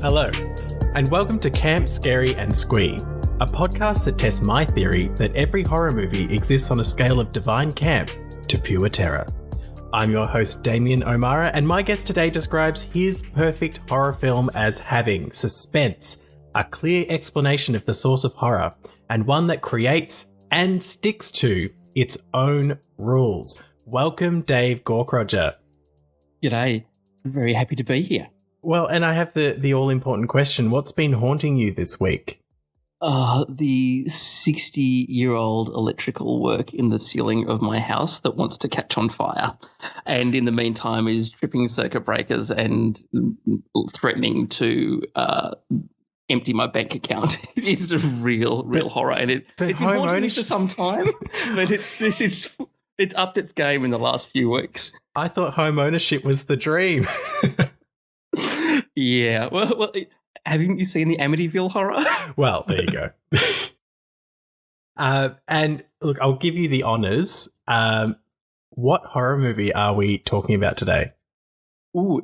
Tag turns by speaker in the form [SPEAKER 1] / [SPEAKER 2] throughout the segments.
[SPEAKER 1] Hello, and welcome to Camp, Scary and Squee, a podcast that tests my theory that every horror movie exists on a scale of divine camp to pure terror. I'm your host, Damien O'Mara, and my guest today describes his perfect horror film as having suspense, a clear explanation of the source of horror, and one that creates and sticks to its own rules. Welcome, Dave Gaukroger.
[SPEAKER 2] G'day. I'm very happy to be here.
[SPEAKER 1] Well, and I have the all-important question. What's been haunting you this week?
[SPEAKER 2] The 60-year-old electrical work in the ceiling of my house that wants to catch on fire, and in the meantime is tripping circuit breakers and threatening to empty my bank account. It is a real horror, and it's been haunting me for some time, but it's upped its game in the last few weeks.
[SPEAKER 1] I thought home ownership was the dream.
[SPEAKER 2] Yeah. Well, haven't you seen the Amityville Horror?
[SPEAKER 1] Well, there you go. And look, I'll give you the honors. What horror movie are we talking about today?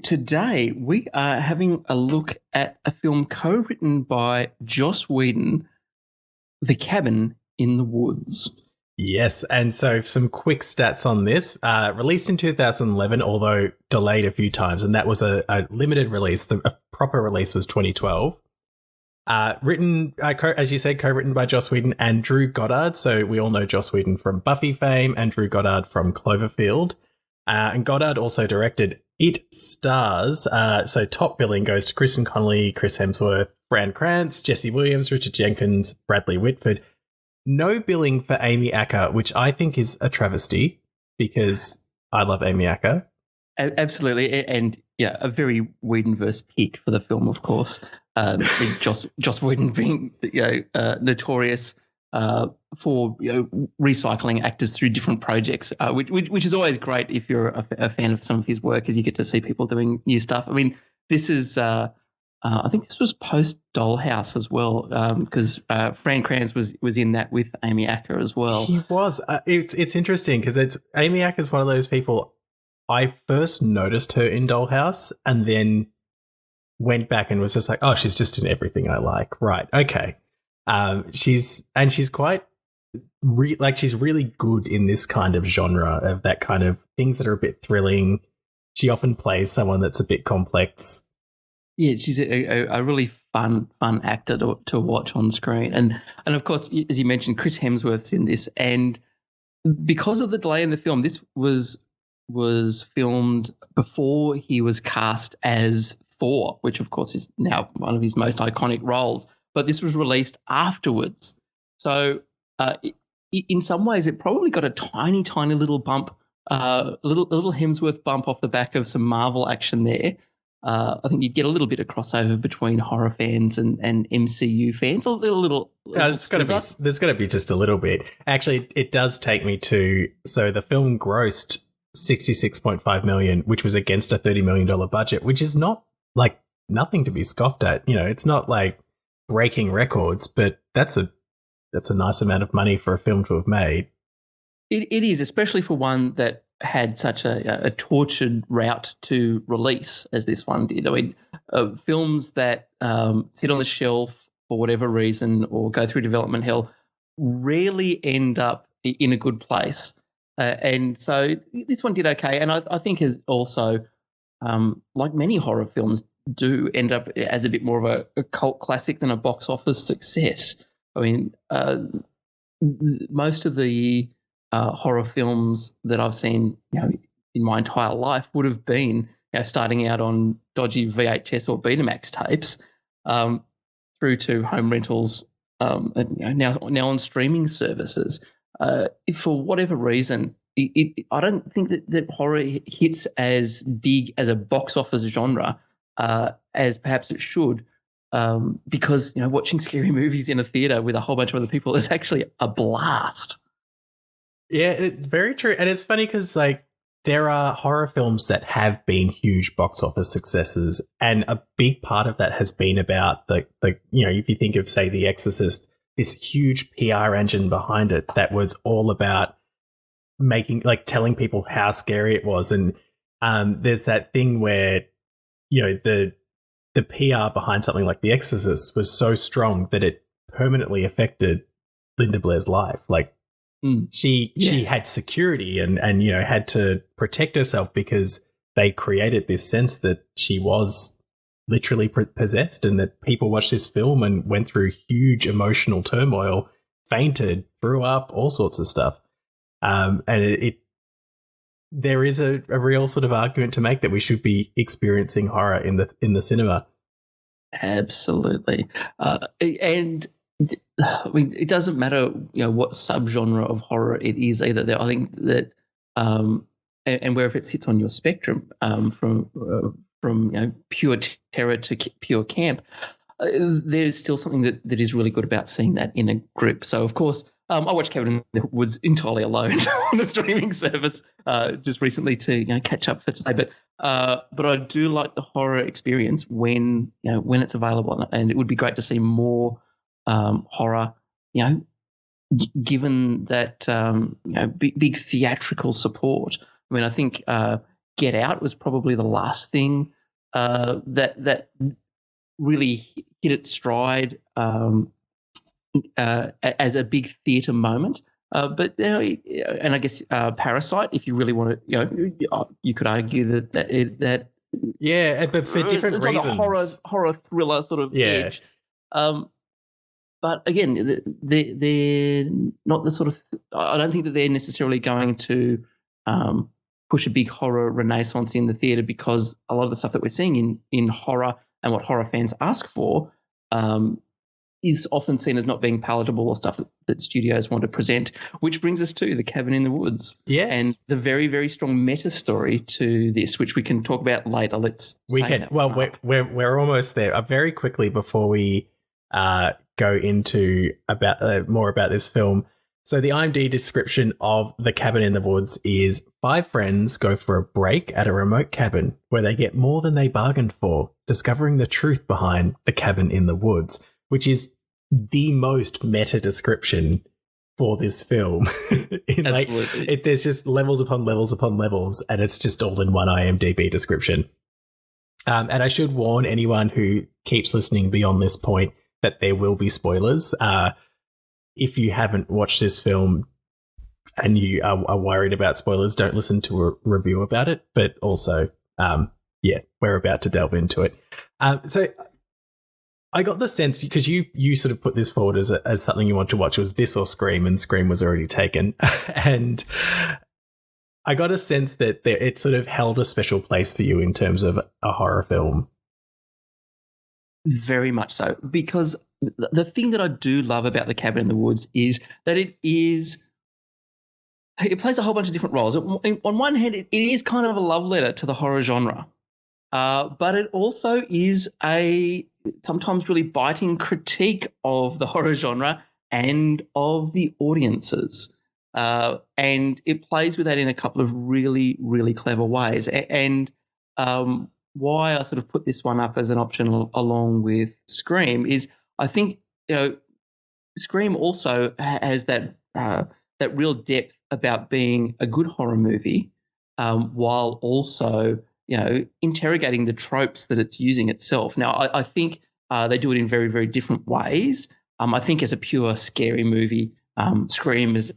[SPEAKER 2] Today we are having a look at a film co-written by Joss Whedon, The Cabin in the Woods.
[SPEAKER 1] Yes, and so some quick stats on this. Released in 2011, although delayed a few times, and that was a limited release. The proper release was 2012. Written, as you said, co-written by Joss Whedon and Drew Goddard. So we all know Joss Whedon from Buffy fame and Drew Goddard from Cloverfield. And Goddard also directed. It stars, so top billing goes to Kristen Connolly, Chris Hemsworth, Bryan Krantz, Jesse Williams, Richard Jenkins, Bradley Whitford. No billing for Amy Acker, which I think is a travesty because I love Amy Acker.
[SPEAKER 2] Absolutely, and yeah, a very Whedonverse pick for the film, of course. Joss Whedon being notorious for recycling actors through different projects, which is always great if you're a fan of some of his work, as you get to see people doing new stuff. I mean, this is. I think this was post Dollhouse as well, because Fran Kranz was in that with Amy Acker as well.
[SPEAKER 1] He was. It's interesting because Amy Acker is one of those people. I first noticed her in Dollhouse and then went back and was just like, oh, she's just in everything I like. Right. Okay. She's quite she's really good in this kind of genre of that kind of things that are a bit thrilling. She often plays someone that's a bit complex.
[SPEAKER 2] Yeah, she's a really fun actor to watch on screen. And of course, as you mentioned, Chris Hemsworth's in this. And because of the delay in the film, this was filmed before he was cast as Thor, which of course is now one of his most iconic roles. But this was released afterwards. So in some ways, it probably got a tiny little bump, little Hemsworth bump off the back of some Marvel action there. I think you'd get a little bit of crossover between horror fans and MCU fans.
[SPEAKER 1] There's got to be just a little bit. Actually, it does take me to. So the film grossed $66.5 million, which was against a $30 million budget, which is not like nothing to be scoffed at. You know, it's not like breaking records, but that's a nice amount of money for a film to have made.
[SPEAKER 2] It is, especially for one that had such a tortured route to release as this one did. I mean, films that sit on the shelf for whatever reason or go through development hell rarely end up in a good place. And so this one did okay. And I think is also, like many horror films, do end up as a bit more of a cult classic than a box office success. I mean, most of the horror films that I've seen, in my entire life would have been, starting out on dodgy VHS or Betamax tapes, through to home rentals, and now on streaming services. For whatever reason, I don't think that horror hits as big as a box office genre as perhaps it should. Because watching scary movies in a theater with a whole bunch of other people is actually a blast.
[SPEAKER 1] Yeah, very true. And it's funny because there are horror films that have been huge box office successes, and a big part of that has been about the if you think of, say, The Exorcist, this huge PR engine behind it that was all about telling people how scary it was. And there's that thing where the the PR behind something like The Exorcist was so strong that it permanently affected Linda Blair's life. Like she had security and had to protect herself because they created this sense that she was literally possessed, and that people watched this film and went through huge emotional turmoil, fainted, threw up, all sorts of stuff. And there is a real sort of argument to make that we should be experiencing horror in the cinema.
[SPEAKER 2] Absolutely. And I mean, it doesn't matter, what subgenre of horror it is either. I think that, and wherever it sits on your spectrum, from pure terror to pure camp, there's still something that is really good about seeing that in a group. So, of course, I watched Cabin in the Woods entirely alone on a streaming service just recently to catch up for today. But I do like the horror experience when it's available, and it would be great to see more horror. Given that big theatrical support. I mean, I think Get Out was probably the last thing that really hit its stride as a big theatre moment. But and I guess Parasite, if you really want to, you could argue that
[SPEAKER 1] yeah, but for different
[SPEAKER 2] it's
[SPEAKER 1] reasons,
[SPEAKER 2] on a horror thriller sort of edge. But again, they're not the sort of. I don't think that they're necessarily going to push a big horror renaissance in the theatre, because a lot of the stuff that we're seeing in horror and what horror fans ask for is often seen as not being palatable, or stuff that studios want to present, which brings us to The Cabin in the Woods.
[SPEAKER 1] Yes.
[SPEAKER 2] And the very, very strong meta story to this, which we can talk about later.
[SPEAKER 1] We're almost there. Very quickly before we go into more about this film. So the IMDb description of The Cabin in the Woods is 5 friends go for a break at a remote cabin where they get more than they bargained for, discovering the truth behind the cabin in the woods, which is the most meta description for this film.
[SPEAKER 2] Absolutely.
[SPEAKER 1] There's just levels upon levels upon levels, and it's just all in one IMDb description. And I should warn anyone who keeps listening beyond this point that there will be spoilers. If you haven't watched this film and you are worried about spoilers, don't listen to a review about it. But also, we're about to delve into it. So I got the sense, because you sort of put this forward as something you want to watch, was this or Scream, and Scream was already taken. And I got a sense that it sort of held a special place for you in terms of a horror film.
[SPEAKER 2] Very much so, because the thing that I do love about The Cabin in the Woods is that it plays a whole bunch of different roles. On one hand, it is kind of a love letter to the horror genre, but it also is a sometimes really biting critique of the horror genre and of the audiences. And it plays with that in a couple of really, really clever ways. And why I sort of put this one up as an option along with Scream is, I think, Scream also has that real depth about being a good horror movie, while also interrogating the tropes that it's using itself. Now, I think they do it in very, very different ways. I think as a pure scary movie, Scream is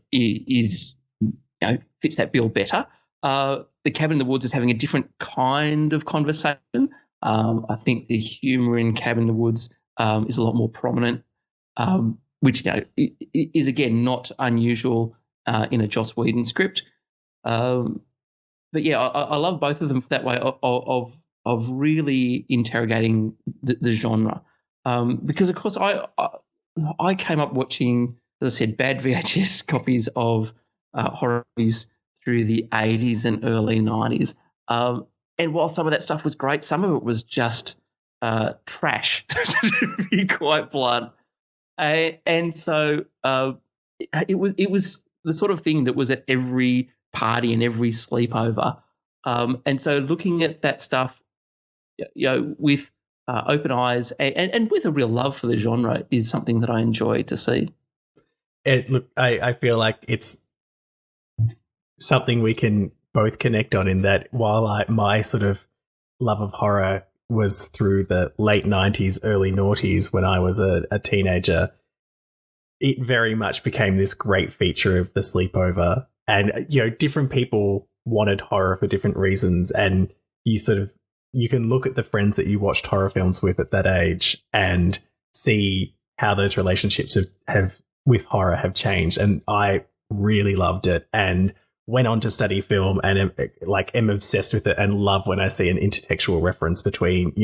[SPEAKER 2] fits that bill better. The Cabin in the Woods is having a different kind of conversation. I think the humor in Cabin in the Woods is a lot more prominent, which is again not unusual in a Joss Whedon script. But yeah, I love both of them for that way of really interrogating the genre, because of course I came up watching, as I said, bad VHS copies of horror movies through the 80s and early 90s. And while some of that stuff was great, some of it was just trash, to be quite blunt. And so it was the sort of thing that was at every party and every sleepover. And so looking at that stuff, with open eyes and with a real love for the genre is something that I enjoy to see.
[SPEAKER 1] I feel like it's something we can both connect on, in that while my sort of love of horror was through the late 90s, early noughties when I was a teenager, it very much became this great feature of the sleepover. And, different people wanted horror for different reasons. And you can look at the friends that you watched horror films with at that age and see how those relationships have with horror have changed. And I really loved it and went on to study film and am obsessed with it and love when I see an intertextual reference between,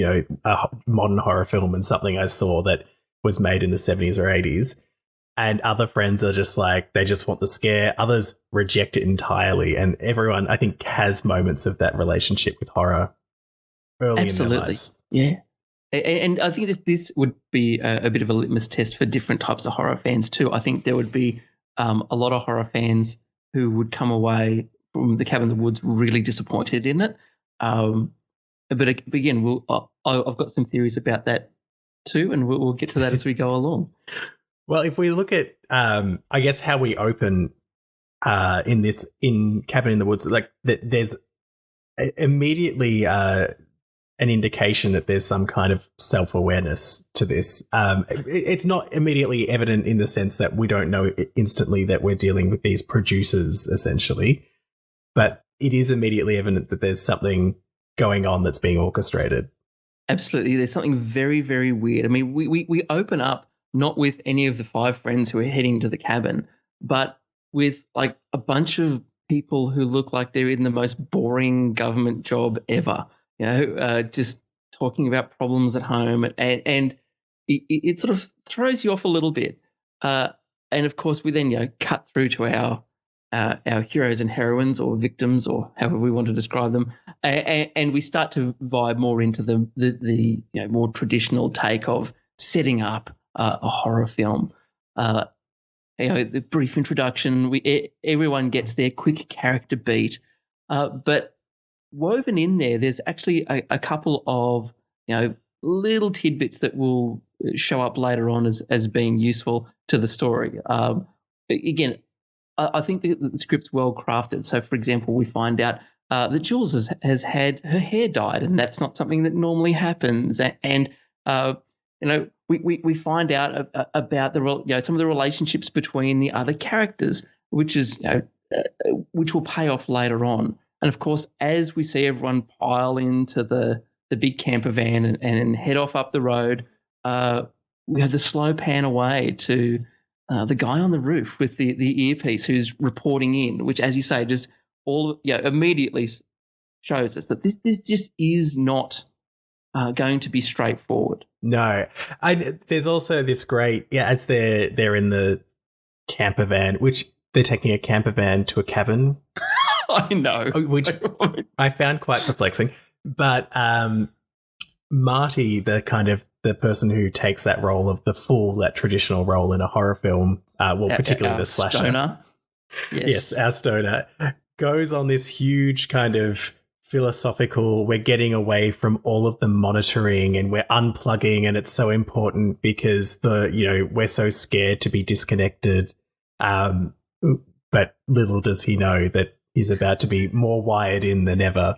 [SPEAKER 1] a modern horror film and something I saw that was made in the 70s or 80s. And other friends are just like, they just want the scare. Others reject it entirely. And everyone, I think, has moments of that relationship with horror early in their lives.
[SPEAKER 2] Yeah. And I think this would be a bit of a litmus test for different types of horror fans too. I think there would be a lot of horror fans who would come away from The Cabin in the Woods really disappointed in it. But again, I've got some theories about that too, and we'll get to that as we go along.
[SPEAKER 1] Well, if we look at, I guess, how we open in Cabin in the Woods, like there's immediately an indication that there's some kind of self-awareness to this. It's not immediately evident in the sense that we don't know instantly that we're dealing with these producers, essentially, but it is immediately evident that there's something going on that's being orchestrated.
[SPEAKER 2] Absolutely. There's something very, very weird. I mean, we open up not with any of the 5 friends who are heading to the cabin, but with like a bunch of people who look like they're in the most boring government job ever, just talking about problems at home. And it sort of throws you off a little bit. And of course, we then, cut through to our heroes and heroines or victims or however we want to describe them. And we start to vibe more into the more traditional take of setting up a horror film. The brief introduction, everyone gets their quick character beat, but woven in there's actually a couple of little tidbits that will show up later on as being useful to the story. Again, I think the script's well crafted. So, for example, we find out that Jules has had her hair dyed, and that's not something that normally happens. And we find out about some of the relationships between the other characters, which will pay off later on. And of course, as we see everyone pile into the big camper van and head off up the road, we have the slow pan away to the guy on the roof with the earpiece who's reporting in, which, as you say, just immediately shows us that this just is not going to be straightforward.
[SPEAKER 1] No, there's also this great as they're in the camper van, which they're taking a camper van to a cabin.
[SPEAKER 2] I know,
[SPEAKER 1] which I found quite perplexing. But Marty, the person who takes that role of the fool, that traditional role in a horror film, particularly the slasher,
[SPEAKER 2] stoner.
[SPEAKER 1] Yes, our stoner, goes on this huge kind of philosophical, we're getting away from all of the monitoring and we're unplugging, and it's so important because we're so scared to be disconnected. But little does he know that he's about to be more wired in than ever.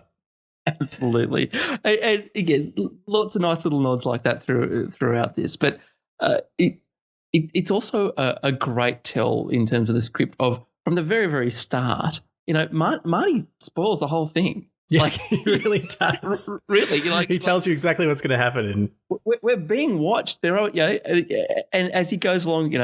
[SPEAKER 2] Absolutely. And again, lots of nice little nods like that throughout this. But it's also a great tell in terms of the script of, from the very, very start, Marty spoils the whole thing.
[SPEAKER 1] Yeah, he really does.
[SPEAKER 2] Really,
[SPEAKER 1] he tells you exactly what's going to happen. And
[SPEAKER 2] we're being watched. There are, and as he goes along,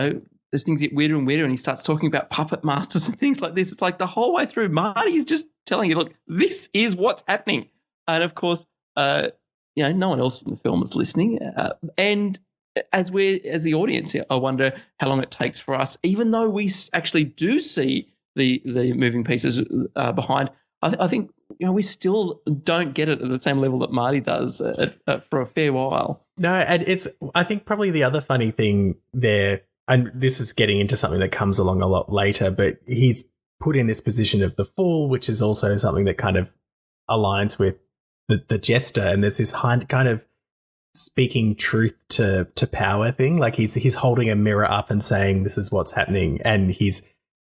[SPEAKER 2] as things get weirder and weirder, and he starts talking about puppet masters and things like this. It's like the whole way through, Marty's just telling you, look, this is what's happening. And of course, no one else in the film is listening. And as the audience, I wonder how long it takes for us, even though we actually do see the moving pieces behind. I think we still don't get it at the same level that Marty does for a fair while.
[SPEAKER 1] No, and I think probably the other funny thing there, and this is getting into something that comes along a lot later, but he's put in this position of the fool, which is also something that kind of aligns with the jester, and there's this kind of speaking truth to power thing. Like he's holding a mirror up and saying this is what's happening, and he's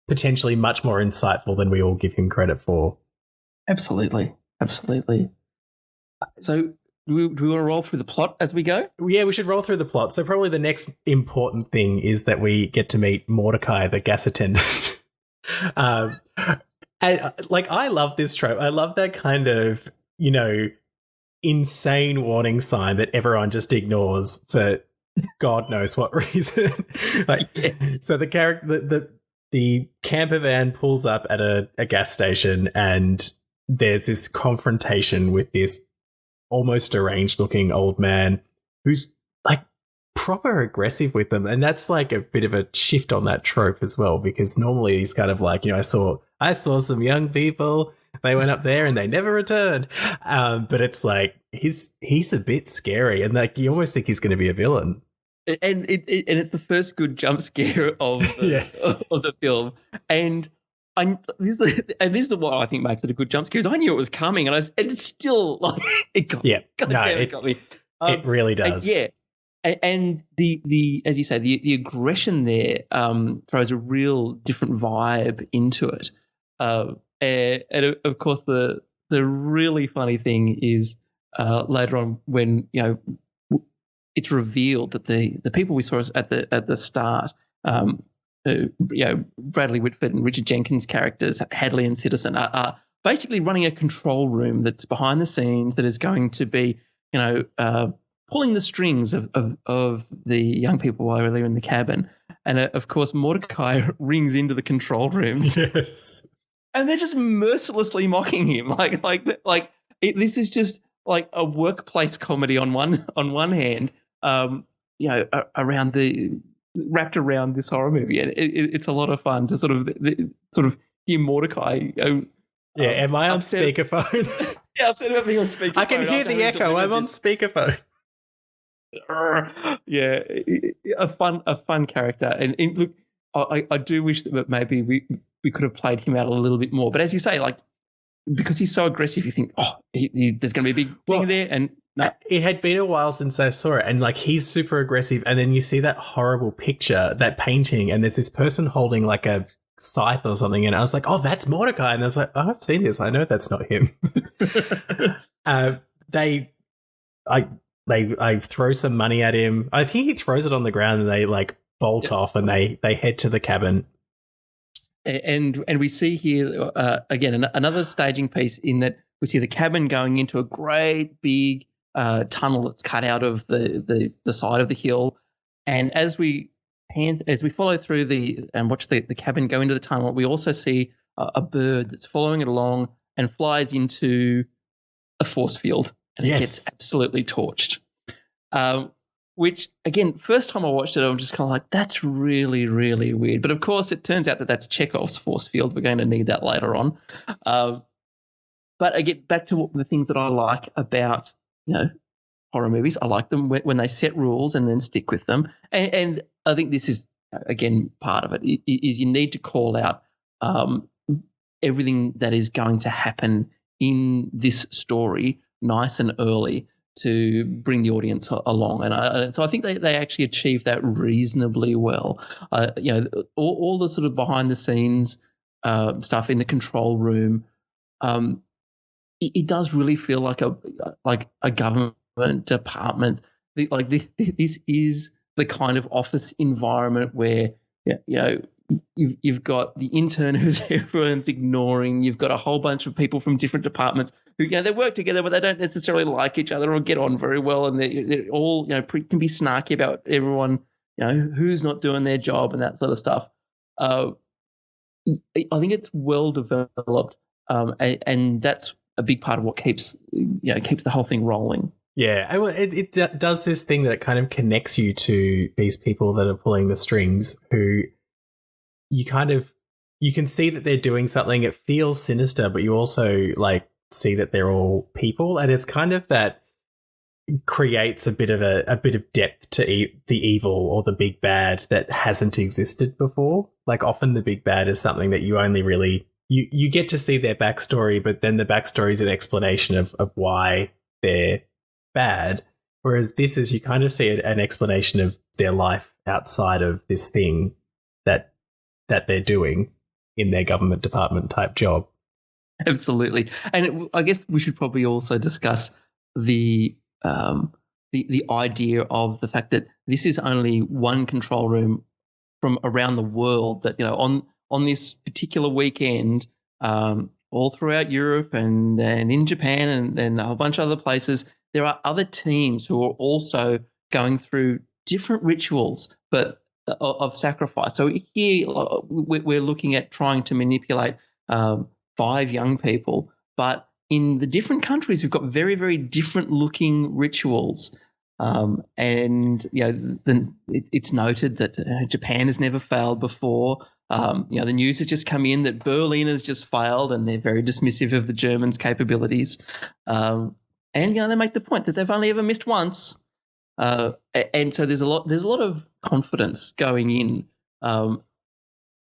[SPEAKER 1] potentially much more insightful than we all give him credit for.
[SPEAKER 2] Absolutely. So do we want to roll through the plot as we go?
[SPEAKER 1] Yeah, we should roll through the plot. So probably the next important thing is that we get to meet Mordecai, the gas attendant. And like, I love this trope. I love that kind of, insane warning sign that everyone just ignores for God knows what reason. Like, yes. So the character, the camper van pulls up at a gas station, and there's this confrontation with this almost deranged looking old man who's like proper aggressive with them. And that's like a bit of a shift on that trope as well, because normally he's kind of like, I saw some young people, they went up there and they never returned. But it's like, he's a bit scary, and like, you almost think he's going to be a villain.
[SPEAKER 2] And it's the first good jump scare of the film. And this is what I think makes it a good jump scare. Is I knew it was coming, and it's still like it got me. It got me.
[SPEAKER 1] It really does.
[SPEAKER 2] And the as you say, the aggression there throws a real different vibe into it. And of course, the really funny thing is later on when it's revealed that the people we saw at the start, Bradley Whitford and Richard Jenkins' characters, Hadley and Citizen, are basically running a control room that's behind the scenes that is going to be, pulling the strings of the young people while they're in the cabin. And of course, Mordecai rings into the control room.
[SPEAKER 1] Yes.
[SPEAKER 2] And they're just mercilessly mocking him. This is just like a workplace comedy on one hand, wrapped around this horror movie, and it's a lot of fun to sort of hear Mordecai.
[SPEAKER 1] Am I on speakerphone?
[SPEAKER 2] Yeah, upset about being on speakerphone.
[SPEAKER 1] I can hear the echo. I'm on speakerphone.
[SPEAKER 2] Yeah, a fun character, and look, I do wish that maybe we could have played him out a little bit more. But as you say, like, because he's so aggressive, you think, there's going to be a big thing there, and no.
[SPEAKER 1] It had been a while since I saw it, and like, he's super aggressive, and then you see that horrible picture, that painting, and there's this person holding like a scythe or something, and I was like, oh, that's Mordecai, and I was like, oh, I've seen this, I know that's not him. I throw some money at him. I think he throws it on the ground, and they like bolt off, and they head to the cabin.
[SPEAKER 2] And we see here again another staging piece in that we see the cabin going into a great big tunnel that's cut out of the side of the hill, and as we follow through and watch the cabin go into the tunnel, we also see a bird that's following it along and flies into a force field, and it gets absolutely torched. Which, again, first time I watched it, I'm just kind of like, that's really, really weird. But, of course, it turns out that that's Chekhov's force field. We're going to need that later on. But I get back to the things that I like about, horror movies. I like them when they set rules and then stick with them. And I think this is, again, part of it, is you need to call out everything that is going to happen in this story nice and early to bring the audience along, and so I think they actually achieved that reasonably well. All the sort of behind the scenes stuff in the control room, it does really feel like a government department. This is the kind of office environment where you've got the intern who's everyone's ignoring. You've got a whole bunch of people from different departments who, they work together, but they don't necessarily like each other or get on very well. And they're all, can be snarky about everyone, who's not doing their job and that sort of stuff. I think it's well developed, and that's a big part of what keeps the whole thing rolling.
[SPEAKER 1] Yeah, it does this thing that it kind of connects you to these people that are pulling the strings, who you can see that they're doing something. It feels sinister, but you also see that they're all people, and it's kind of that creates a bit of depth to the evil or the big bad that hasn't existed before. Like, often the big bad is something that you only really you get to see their backstory, but then the backstory is an explanation of why they're bad. Whereas this is, you kind of see an explanation of their life outside of this thing that they're doing in their government department type job.
[SPEAKER 2] Absolutely. And I guess we should probably also discuss the the idea of the fact that this is only one control room from around the world. That on this particular weekend, all throughout Europe and in Japan and a whole bunch of other places, there are other teams who are also going through different rituals, but of sacrifice. So here we're looking at trying to manipulate 5 young people, but in the different countries, we've got very, very different looking rituals. And it's noted that Japan has never failed before. The news has just come in that Berlin has just failed, and they're very dismissive of the Germans' capabilities. And they make the point that they've only ever missed once. And so there's a lot of confidence going in,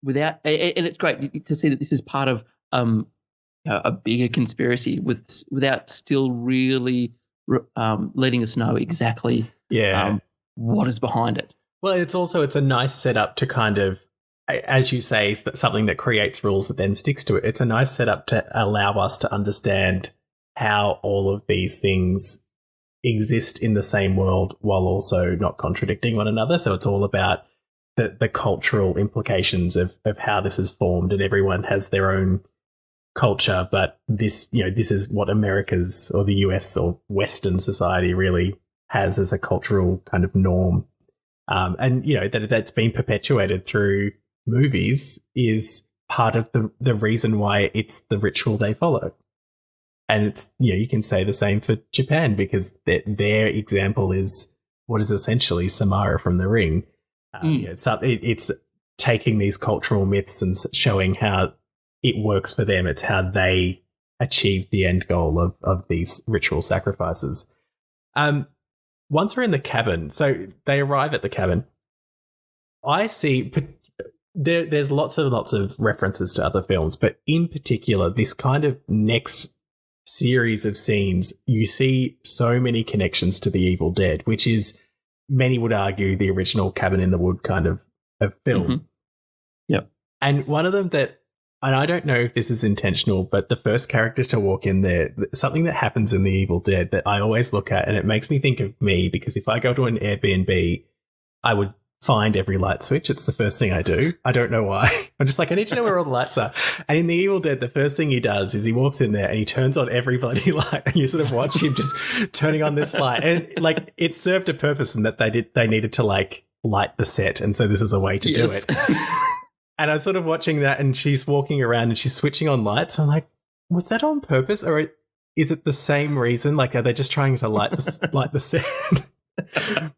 [SPEAKER 2] without, and it's great to see that this is part of a bigger conspiracy without still really letting us know exactly what is behind it.
[SPEAKER 1] Well, it's a nice setup to kind of, as you say, something that creates rules that then sticks to it. It's a nice setup to allow us to understand how all of these things exist in the same world while also not contradicting one another. So it's all about the cultural implications of how this is formed, and everyone has their own culture, but this is what America's or the US or Western society really has as a cultural kind of norm. And that's been perpetuated through movies is part of the reason why it's the ritual they follow. And it's, you can say the same for Japan, because their example is what is essentially Samara from The Ring. It's taking these cultural myths and showing how it works for them. It's how they achieve the end goal of these ritual sacrifices. Once we're in the cabin, so they arrive at the cabin, I see there's lots of references to other films, but in particular, this kind of next series of scenes, you see so many connections to The Evil Dead, which is, many would argue, the original Cabin in the Wood kind of film.
[SPEAKER 2] Mm-hmm. Yep.
[SPEAKER 1] And one of them and I don't know if this is intentional, but the first character to walk in there, something that happens in The Evil Dead that I always look at, and it makes me think of me, because if I go to an Airbnb, I would find every light switch. It's the first thing I do. I don't know why. I'm just like, I need to know where all the lights are. And in The Evil Dead, the first thing he does is he walks in there and he turns on every bloody light, and you sort of watch him just turning on this light. And like, it served a purpose in that they needed to like light the set. And so this is a way to do it. And I'm sort of watching that, and she's walking around and she's switching on lights. I'm like, was that on purpose, or is it the same reason? Like, are they just trying to light the set?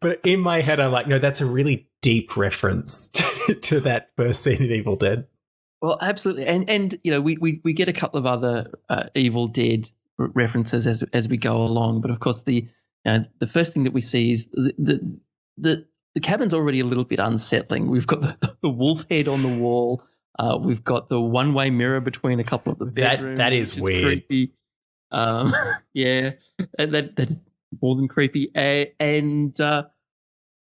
[SPEAKER 1] But in my head, I'm like, no, that's a really deep reference to that first scene in Evil Dead.
[SPEAKER 2] Well, absolutely, and we get a couple of other Evil Dead references as we go along. But of course, the first thing that we see is the cabin's already a little bit unsettling. We've got the wolf head on the wall. We've got the one-way mirror between a couple of the bedrooms.
[SPEAKER 1] That is weird.
[SPEAKER 2] Creepy. Yeah, that more than creepy. And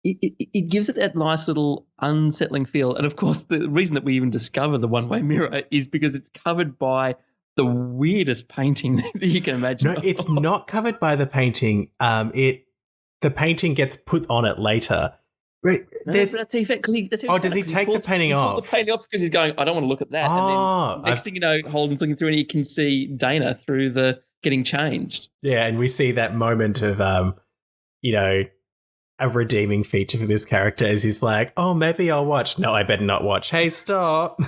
[SPEAKER 2] it gives it that nice little unsettling feel. And of course, the reason that we even discover the one-way mirror is because it's covered by the weirdest painting that you can imagine.
[SPEAKER 1] No, it's not covered by the painting. The painting gets put on it later. Right,
[SPEAKER 2] that's the effect.
[SPEAKER 1] Does he take the painting off?
[SPEAKER 2] The painting off because he's going, I don't want to look at that. And then next thing you know, Holden's looking through and he can see Dana through the getting changed.
[SPEAKER 1] Yeah, and we see that moment of, a redeeming feature for this character is he's like, oh, maybe I'll watch. No, I better not watch. Hey, stop.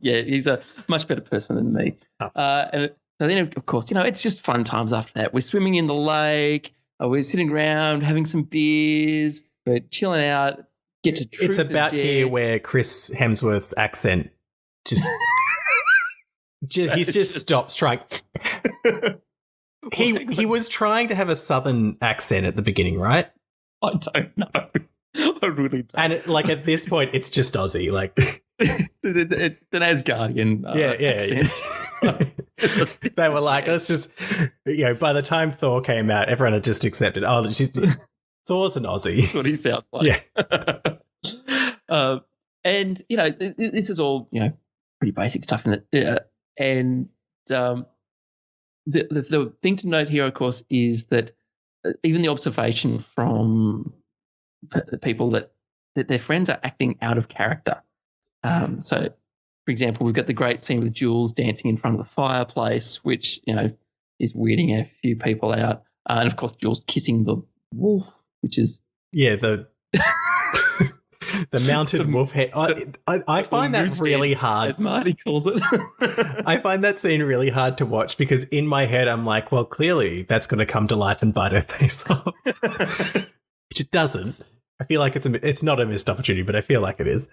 [SPEAKER 2] Yeah, he's a much better person than me. Oh. And so then, of course, it's just fun times after that. We're swimming in the lake. We're sitting around having some beers. We're chilling out. Get to Truth
[SPEAKER 1] It's about here where Chris Hemsworth's accent just he's just stops trying. He was trying to have a southern accent at the beginning, right?
[SPEAKER 2] I don't know. I really don't.
[SPEAKER 1] And at this point, it's just Aussie. Like
[SPEAKER 2] it's an Asgardian accent.
[SPEAKER 1] They were like, let's just, by the time Thor came out, everyone had just accepted, Thor's an Aussie.
[SPEAKER 2] That's what he sounds like.
[SPEAKER 1] Yeah.
[SPEAKER 2] And, this is all, pretty basic stuff in it. And the thing to note here, of course, is that even the observation from people that their friends are acting out of character. So, for example, we've got the great scene with Jules dancing in front of the fireplace, which, is weirding a few people out. And, of course, Jules kissing the wolf, which is...
[SPEAKER 1] Yeah, the mounted wolf head. I find that really hard.
[SPEAKER 2] As Marty calls it.
[SPEAKER 1] I find that scene really hard to watch because in my head I'm like, well, clearly that's going to come to life and bite her face off. Which it doesn't. I feel like it's not a missed opportunity, but I feel like it is.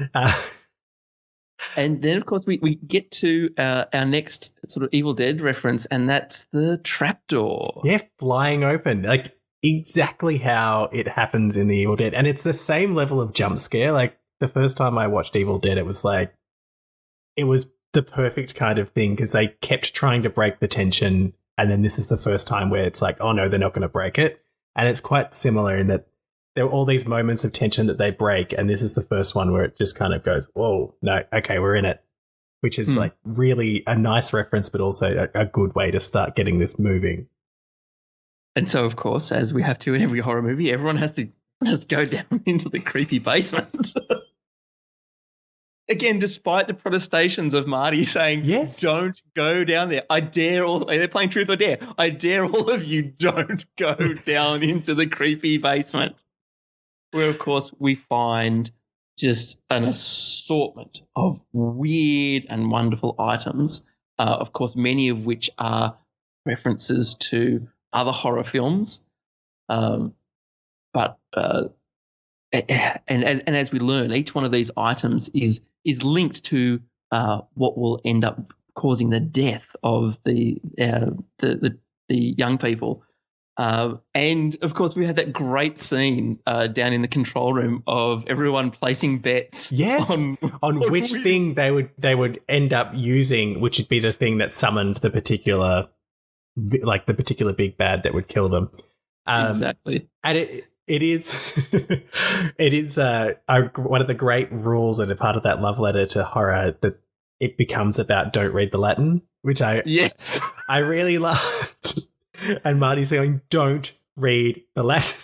[SPEAKER 2] And then, of course, we get to our next sort of Evil Dead reference, and that's the trapdoor.
[SPEAKER 1] Yeah, flying open. Like, exactly how it happens in the Evil Dead. And it's the same level of jump scare. Like, the first time I watched Evil Dead, it was the perfect kind of thing because they kept trying to break the tension. And then this is the first time where it's like, oh no, they're not going to break it. And it's quite similar in that there are all these moments of tension that they break. And this is the first one where it just kind of goes, whoa, no, okay, we're in it. Which is like really a nice reference, but also a good way to start getting this moving.
[SPEAKER 2] And so, of course, as we have to in every horror movie, everyone has to go down into the creepy basement. Again, despite the protestations of Marty saying,
[SPEAKER 1] yes,
[SPEAKER 2] don't go down there. I dare all, they're playing truth or dare. I dare all of you, don't go down into the creepy basement. Where, of course, we find just an assortment of weird and wonderful items, of course, many of which are references to other horror films. But as we learn, each one of these items is linked to what will end up causing the death of the young people. And of course, we had that great scene down in the control room of everyone placing bets.
[SPEAKER 1] Yes, on which thing they would end up using, which would be the thing that summoned the particular big bad that would kill them.
[SPEAKER 2] Exactly,
[SPEAKER 1] and it is one of the great rules and a part of that love letter to horror that it becomes about don't read the Latin, which I really loved. And Marty's going, don't read the Latin.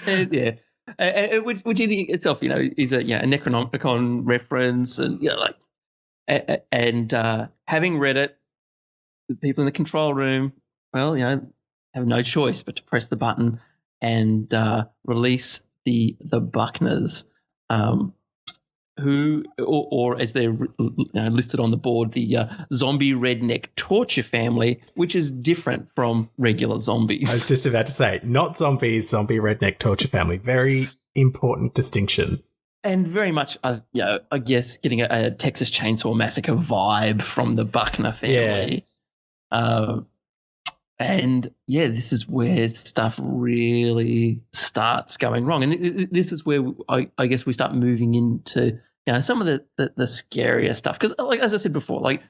[SPEAKER 2] Which in itself, is a Necronomicon reference, and having read it, the people in the control room, have no choice but to press the button and release the Buckners, who, or as they're listed on the board, the zombie redneck torture family, which is different from regular zombies.
[SPEAKER 1] I was just about to say, not zombies, zombie redneck torture family. Very important distinction.
[SPEAKER 2] And very much, I guess, getting a Texas Chainsaw Massacre vibe from the Buckner family. Yeah. This is where stuff really starts going wrong. And this is where I guess we start moving into some of the scarier stuff. Because, like as I said before, like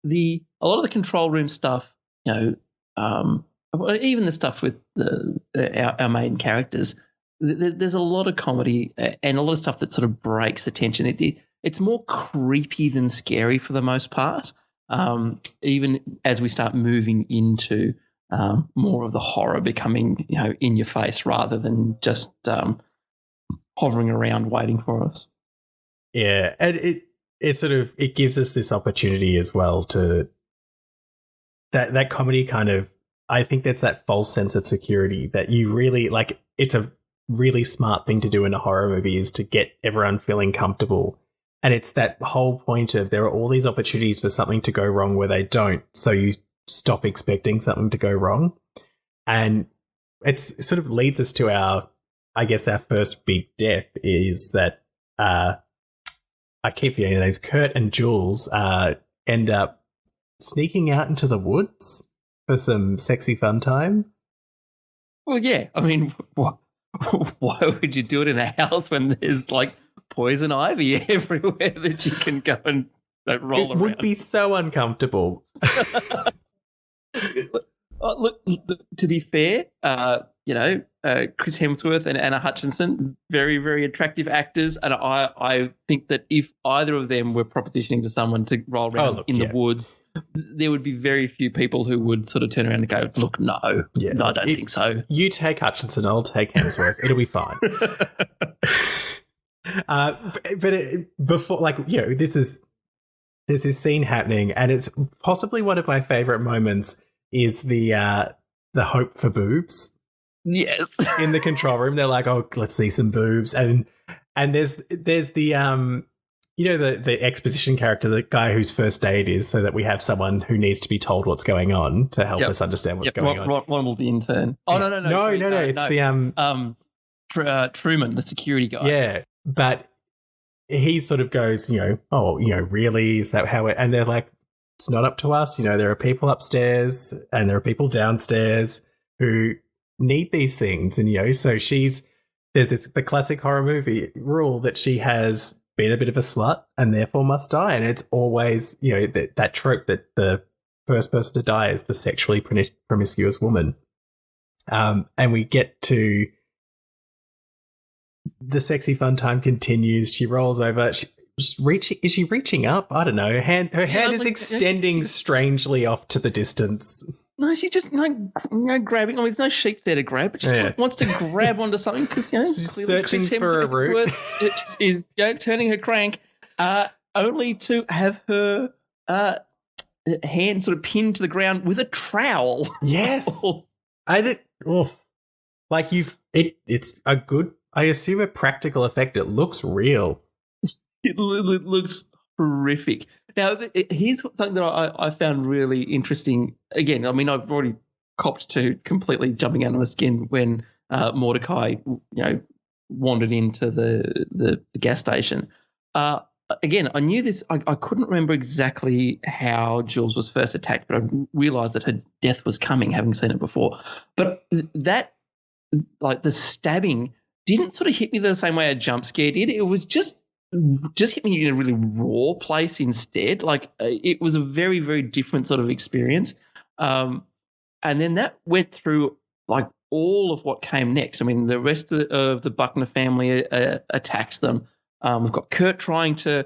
[SPEAKER 2] a lot of the control room stuff, even the stuff with our main characters, there's a lot of comedy and a lot of stuff that sort of breaks the tension. It's more creepy than scary for the most part. Even as we start moving into more of the horror becoming, in your face rather than just hovering around waiting for us.
[SPEAKER 1] Yeah, and it gives us this opportunity as well to that comedy kind of, I think that's that false sense of security that you really like. It's a really smart thing to do in a horror movie is to get everyone feeling comfortable. And it's that whole point of there are all these opportunities for something to go wrong where they don't. So you stop expecting something to go wrong. And it sort of leads us to our first big death is that I keep forgetting the names. Kurt and Jules end up sneaking out into the woods for some sexy fun time.
[SPEAKER 2] Well, yeah. I mean, why would you do it in a house when there's like poison ivy everywhere that you can go and roll around?
[SPEAKER 1] It would be so uncomfortable.
[SPEAKER 2] Look, to be fair, Chris Hemsworth and Anna Hutchinson, very, very attractive actors. And I think that if either of them were propositioning to someone to roll around the woods, there would be very few people who would sort of turn around and go, look, no, I don't think so.
[SPEAKER 1] You take Hutchinson, I'll take Hemsworth. It'll be fine. Before, this is scene happening, and it's possibly one of my favorite moments is the hope for boobs.
[SPEAKER 2] Yes.
[SPEAKER 1] In the control room, they're like, "Oh, let's see some boobs," and there's the the exposition character, the guy whose first date is, so that we have someone who needs to be told what's going on to help us understand what's going on.
[SPEAKER 2] Ronald, the intern. Oh no!
[SPEAKER 1] It's the
[SPEAKER 2] Truman, the security guy.
[SPEAKER 1] Yeah, but he sort of goes, really? Is that how it? And they're like, it's not up to us. There are people upstairs and there are people downstairs who need these things. And, so there's the classic horror movie rule that she has been a bit of a slut and therefore must die. And it's always, that trope that the first person to die is the sexually promiscuous woman. And we get to the sexy fun time continues. She rolls over. Is she reaching up? I don't know. Her hand is extending strangely off to the distance.
[SPEAKER 2] No, she just grabbing. I mean, there's no sheets there to grab, but she wants to grab onto something because
[SPEAKER 1] she's searching for a root.
[SPEAKER 2] Is turning her crank, only to have her hand sort of pinned to the ground with a trowel.
[SPEAKER 1] Yes, it's a good. I assume a practical effect. It looks real.
[SPEAKER 2] It looks horrific. Now, here's something that I found really interesting. Again, I mean, I've already copped to completely jumping out of my skin when Mordecai, wandered into the gas station. Again, I knew this. I couldn't remember exactly how Jules was first attacked, but I realised that her death was coming, having seen it before. But that, the stabbing, didn't sort of hit me the same way a jump scare did. It was just hit me in a really raw place instead. It was a very, very different sort of experience. And then that went through all of what came next. I mean, the rest of the Buckner family attacks them. We've got Kurt trying to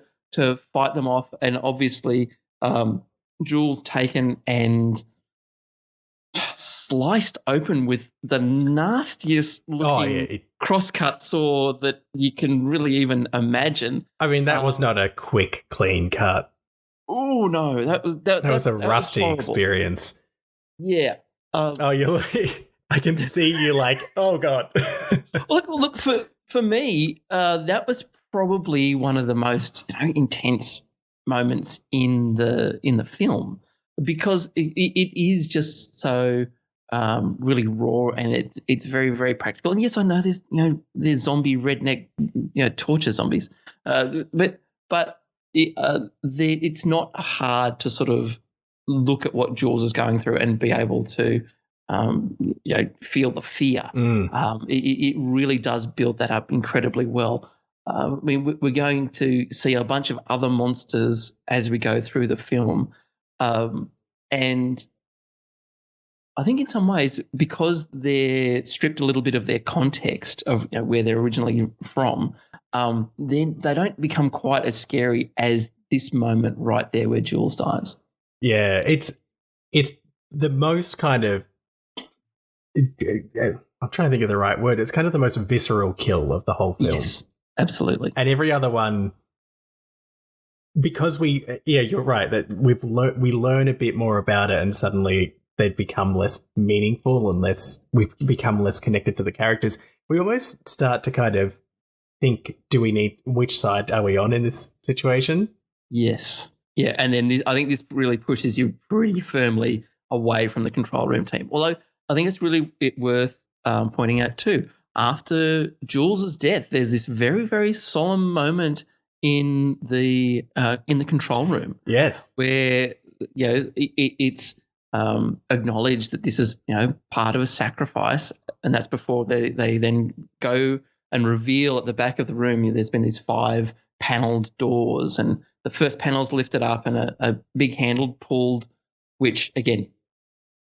[SPEAKER 2] fight them off, and obviously Jules taken and sliced open with the nastiest looking crosscut saw that you can really even imagine.
[SPEAKER 1] I mean, that was not a quick, clean cut.
[SPEAKER 2] Oh no, that
[SPEAKER 1] was a rusty experience.
[SPEAKER 2] Yeah.
[SPEAKER 1] I can see you oh god.
[SPEAKER 2] look for me, that was probably one of the most intense moments in the film, because it is just so really raw, and it's very, very practical. And yes, I know there's zombie redneck torture zombies, but it's not hard to sort of look at what Jules is going through and be able to feel the fear. It really does build that up incredibly well. I mean, we're going to see a bunch of other monsters as we go through the film. And I think in some ways, because they're stripped a little bit of their context of where they're originally from, then they don't become quite as scary as this moment right there where Jules dies.
[SPEAKER 1] Yeah, it's the most kind of I'm trying to think of the right word. It's kind of the most visceral kill of the whole film.
[SPEAKER 2] Yes, absolutely.
[SPEAKER 1] And every other one, because you're right, that we learn a bit more about it, and suddenly they've become less meaningful and we've become less connected to the characters. We almost start to kind of think, which side are we on in this situation?
[SPEAKER 2] Yes. Yeah, and then I think this really pushes you pretty firmly away from the control room team. Although I think it's really worth pointing out too, after Jules's death, there's this very, very solemn moment in the control room.
[SPEAKER 1] Yes,
[SPEAKER 2] where it's acknowledged that this is part of a sacrifice, and that's before they then go and reveal at the back of the room there's been these 5 panelled doors, and the first panel's lifted up and a big handle pulled, which again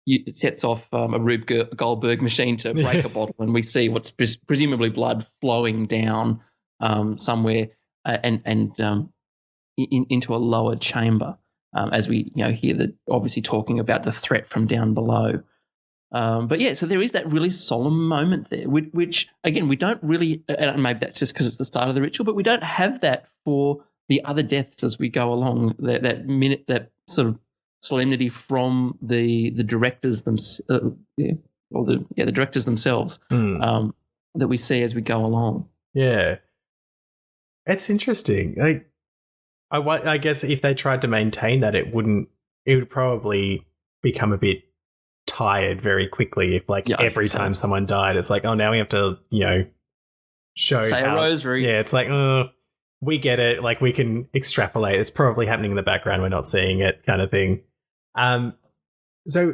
[SPEAKER 2] it sets off a Rube Goldberg machine to break a bottle, and we see what's presumably blood flowing down somewhere and into a lower chamber as we hear that obviously talking about the threat from down below. But yeah, so there is that really solemn moment there, which again we don't really, and maybe that's just because it's the start of the ritual, but we don't have that for the other deaths as we go along. That minute, that sort of solemnity from the directors the directors themselves that we see as we go along.
[SPEAKER 1] Yeah, it's interesting. I guess if they tried to maintain that, it would probably become a bit tired very quickly if every time someone died it's like, oh, now we have to show
[SPEAKER 2] say a rosary.
[SPEAKER 1] Yeah, it's like, we get it, like we can extrapolate, it's probably happening in the background, we're not seeing it, kind of thing. So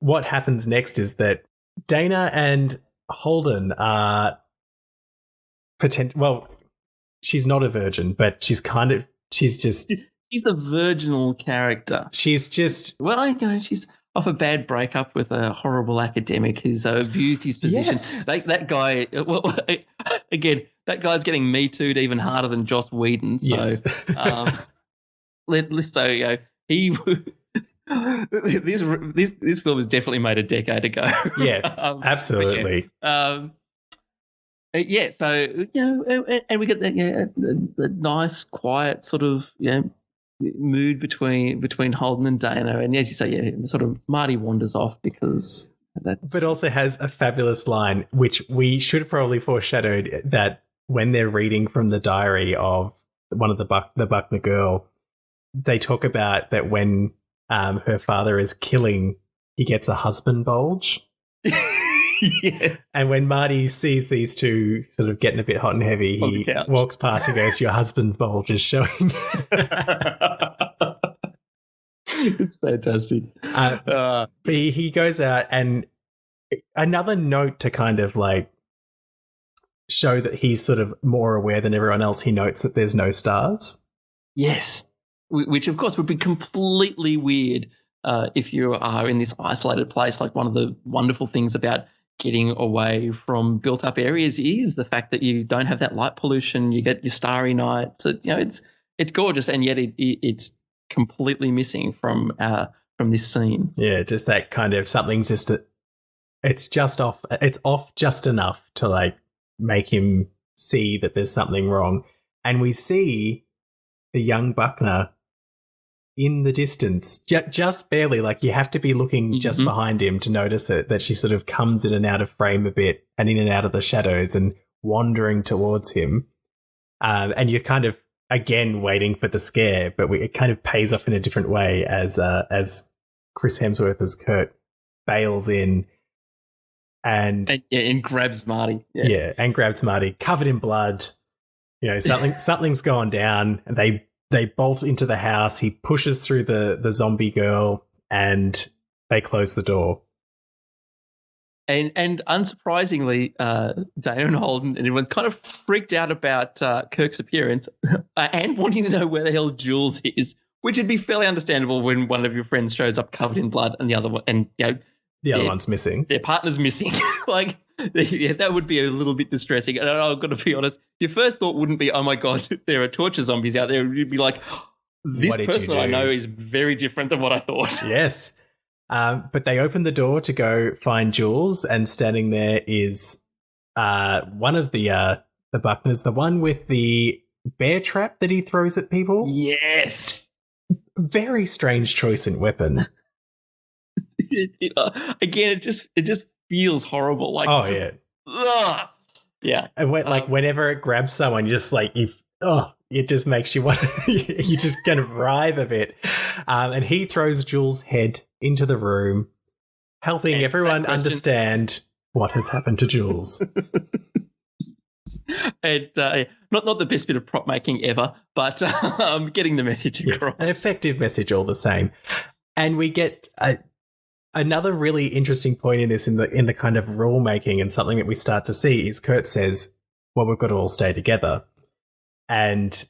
[SPEAKER 1] what happens next is that Dana and Holden are she's not a virgin, but she's the
[SPEAKER 2] virginal character.
[SPEAKER 1] She's just
[SPEAKER 2] she's off a bad breakup with a horrible academic who's abused his position.
[SPEAKER 1] Yes.
[SPEAKER 2] That guy, again, that guy's getting Me Too'd even harder than Joss Whedon. So,
[SPEAKER 1] yes.
[SPEAKER 2] This film was definitely made a decade ago.
[SPEAKER 1] Yeah, absolutely.
[SPEAKER 2] Yeah, so and we get the nice, quiet sort of mood between Holden and Dana, and as you say, sort of Marty wanders off because that's. But
[SPEAKER 1] also has a fabulous line, which we should have probably foreshadowed, that when they're reading from the diary of one of the Buckner girl, they talk about that when her father is killing, he gets a husband bulge.
[SPEAKER 2] Yes.
[SPEAKER 1] And when Marty sees these two sort of getting a bit hot and heavy, he walks past and goes, "Your husband's bulge is showing."
[SPEAKER 2] It's fantastic.
[SPEAKER 1] But he goes out, and another note to kind of show that he's sort of more aware than everyone else, he notes that there's no stars.
[SPEAKER 2] Yes. Which, of course, would be completely weird if you are in this isolated place. Like, one of the wonderful things about getting away from built-up areas is the fact that you don't have that light pollution. You get your starry nights. It's gorgeous, and yet it's completely missing from this scene.
[SPEAKER 1] Yeah, just that kind of something's just it's just off. It's off just enough to make him see that there's something wrong, and we see the young Buckner in the distance, just barely. You have to be looking just behind him to notice it, that she sort of comes in and out of frame a bit and in and out of the shadows and wandering towards him. And you're kind of, again, waiting for the scare, but it kind of pays off in a different way as Chris Hemsworth as Kurt bails in and
[SPEAKER 2] grabs Marty.
[SPEAKER 1] Yeah, and grabs Marty, covered in blood. Something's gone down, and they bolt into the house. He pushes through the zombie girl, and they close the door.
[SPEAKER 2] And unsurprisingly, Dana and Holden and everyone's kind of freaked out about Kirk's appearance and wanting to know where the hell Jules is, which would be fairly understandable when one of your friends shows up covered in blood and the other one, and
[SPEAKER 1] the other one's missing.
[SPEAKER 2] Their partner's missing. That would be a little bit distressing. And I've got to be honest, your first thought wouldn't be, oh my God, there are torture zombies out there. You'd be like, this person that I know is very different than what I thought.
[SPEAKER 1] Yes. But they open the door to go find Jules, and standing there is one of the Buckners, the one with the bear trap that he throws at people.
[SPEAKER 2] Yes.
[SPEAKER 1] Very strange choice in weapon.
[SPEAKER 2] Again, it just feels horrible.
[SPEAKER 1] Yeah.
[SPEAKER 2] Yeah.
[SPEAKER 1] And whenever it grabs someone, you just it just makes you want you just kind of writhe a bit. And he throws Jules' head into the room, helping everyone understand what has happened to Jules.
[SPEAKER 2] And not the best bit of prop making ever, but getting the message across.
[SPEAKER 1] Yes, an effective message all the same. And we get another really interesting point in this, in the kind of rule making, and something that we start to see is Kurt says, well, we've got to all stay together. And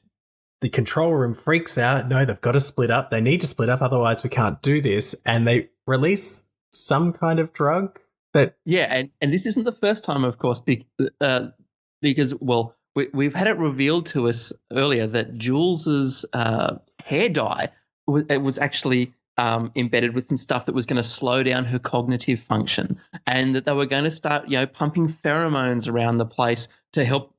[SPEAKER 1] the control room freaks out. No, they've got to split up. They need to split up, otherwise we can't do this. And they release some kind of drug that.
[SPEAKER 2] Yeah, and this isn't the first time, of course, because well, we've had it revealed to us earlier that Jules's hair dye was actually embedded with some stuff that was going to slow down her cognitive function, and that they were going to start, pumping pheromones around the place to help,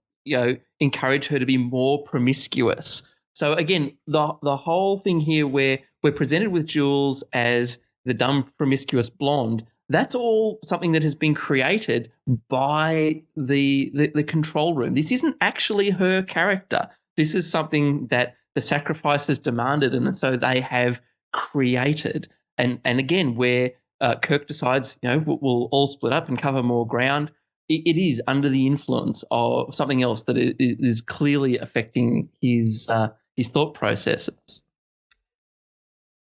[SPEAKER 2] encourage her to be more promiscuous. So again, the whole thing here where we're presented with Jules as the dumb promiscuous blonde, that's all something that has been created by the control room. This isn't actually her character. This is something that the sacrifice has demanded, and so they have created. And again, where Kirk decides, we'll all split up and cover more ground, it is under the influence of something else that is clearly affecting his thought processes.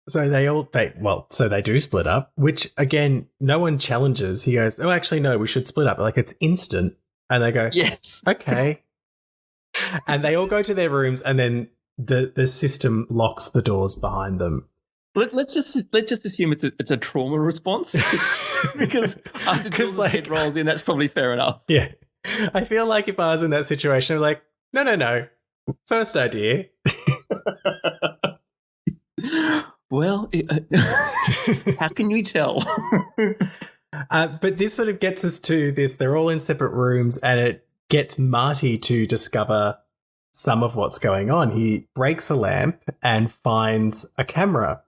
[SPEAKER 1] So they do split up, which again, no one challenges. He goes, "Oh, actually, no, we should split up." Like, it's instant, and they go,
[SPEAKER 2] "Yes,
[SPEAKER 1] okay." And they all go to their rooms, and then the system locks the doors behind them.
[SPEAKER 2] Let's just assume it's a trauma response, because after Jules' head rolls in, that's probably fair enough.
[SPEAKER 1] Yeah, I feel like if I was in that situation, I'm like, no, first idea.
[SPEAKER 2] Well, how can you tell?
[SPEAKER 1] But this sort of gets us to this. They're all in separate rooms, and it gets Marty to discover some of what's going on. He breaks a lamp and finds a camera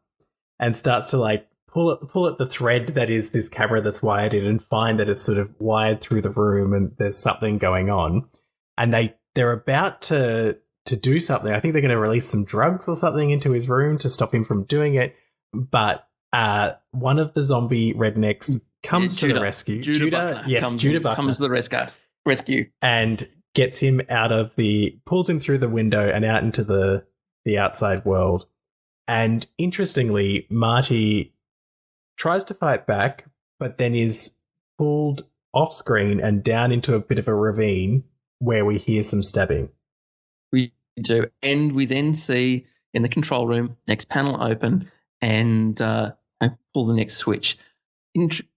[SPEAKER 1] and starts to pull at the thread that is this camera that's wired in, and find that it's sort of wired through the room and there's something going on. And they're about to do something. I think they're going to release some drugs or something into his room to stop him from doing it. But one of the zombie rednecks comes to the rescue.
[SPEAKER 2] Judah
[SPEAKER 1] Buckner
[SPEAKER 2] comes to the rescue.
[SPEAKER 1] And gets him pulls him through the window and out into the outside world. And interestingly, Marty tries to fight back, but then is pulled off screen and down into a bit of a ravine where we hear some stabbing.
[SPEAKER 2] We do. And we then see in the control room, next panel open, and pull the next switch,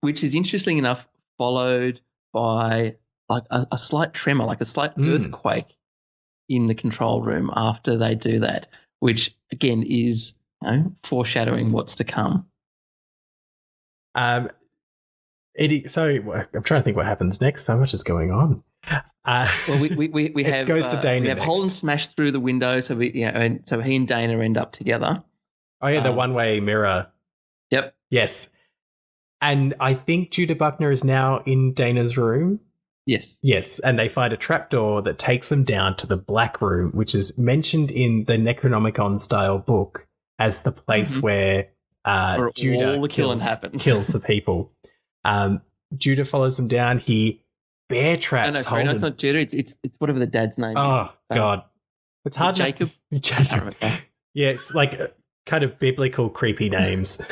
[SPEAKER 2] which is interesting enough followed by like a slight tremor, like a slight earthquake in the control room after they do that, which again is foreshadowing what's to come.
[SPEAKER 1] So I'm trying to think what happens next. So much is going on.
[SPEAKER 2] Well, we have
[SPEAKER 1] goes to Dana.
[SPEAKER 2] We have
[SPEAKER 1] next.
[SPEAKER 2] Holden smashed through the window, so so he and Dana end up together.
[SPEAKER 1] Oh yeah, the one-way mirror.
[SPEAKER 2] Yep.
[SPEAKER 1] Yes, and I think Judah Buckner is now in Dana's room. Yes, and they find a trapdoor that takes them down to the Black Room, which is mentioned in the Necronomicon-style book as the place where Judah kills the people. Judah follows them down. He bear traps Holden.
[SPEAKER 2] No, it's not Judah. It's whatever the dad's name is.
[SPEAKER 1] Oh, God. It's hard.
[SPEAKER 2] Jacob?
[SPEAKER 1] Jacob. Yeah, it's like kind of biblical creepy names.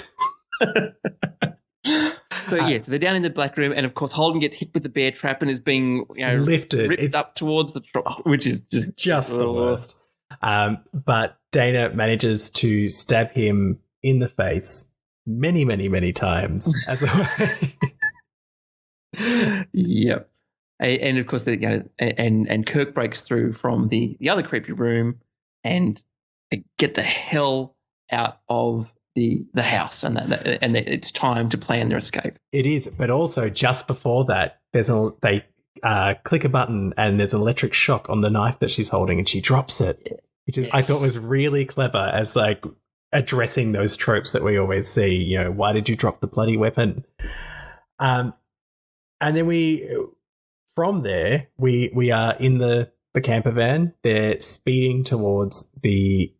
[SPEAKER 2] So they're down in the Black Room, and of course Holden gets hit with the bear trap and is being
[SPEAKER 1] lifted,
[SPEAKER 2] ripped up towards the which is just
[SPEAKER 1] the worst. But Dana manages to stab him in the face many, many, many times as a way.
[SPEAKER 2] Yep. And of course, and Kirk breaks through from the other creepy room and get the hell out of the house, and it's time to plan their escape.
[SPEAKER 1] It is, but also just before that, they click a button and there's an electric shock on the knife that she's holding, and she drops it, which is I thought was really clever as like addressing those tropes that we always see. Why did you drop the bloody weapon? And then from there we are in the camper van. They're speeding towards the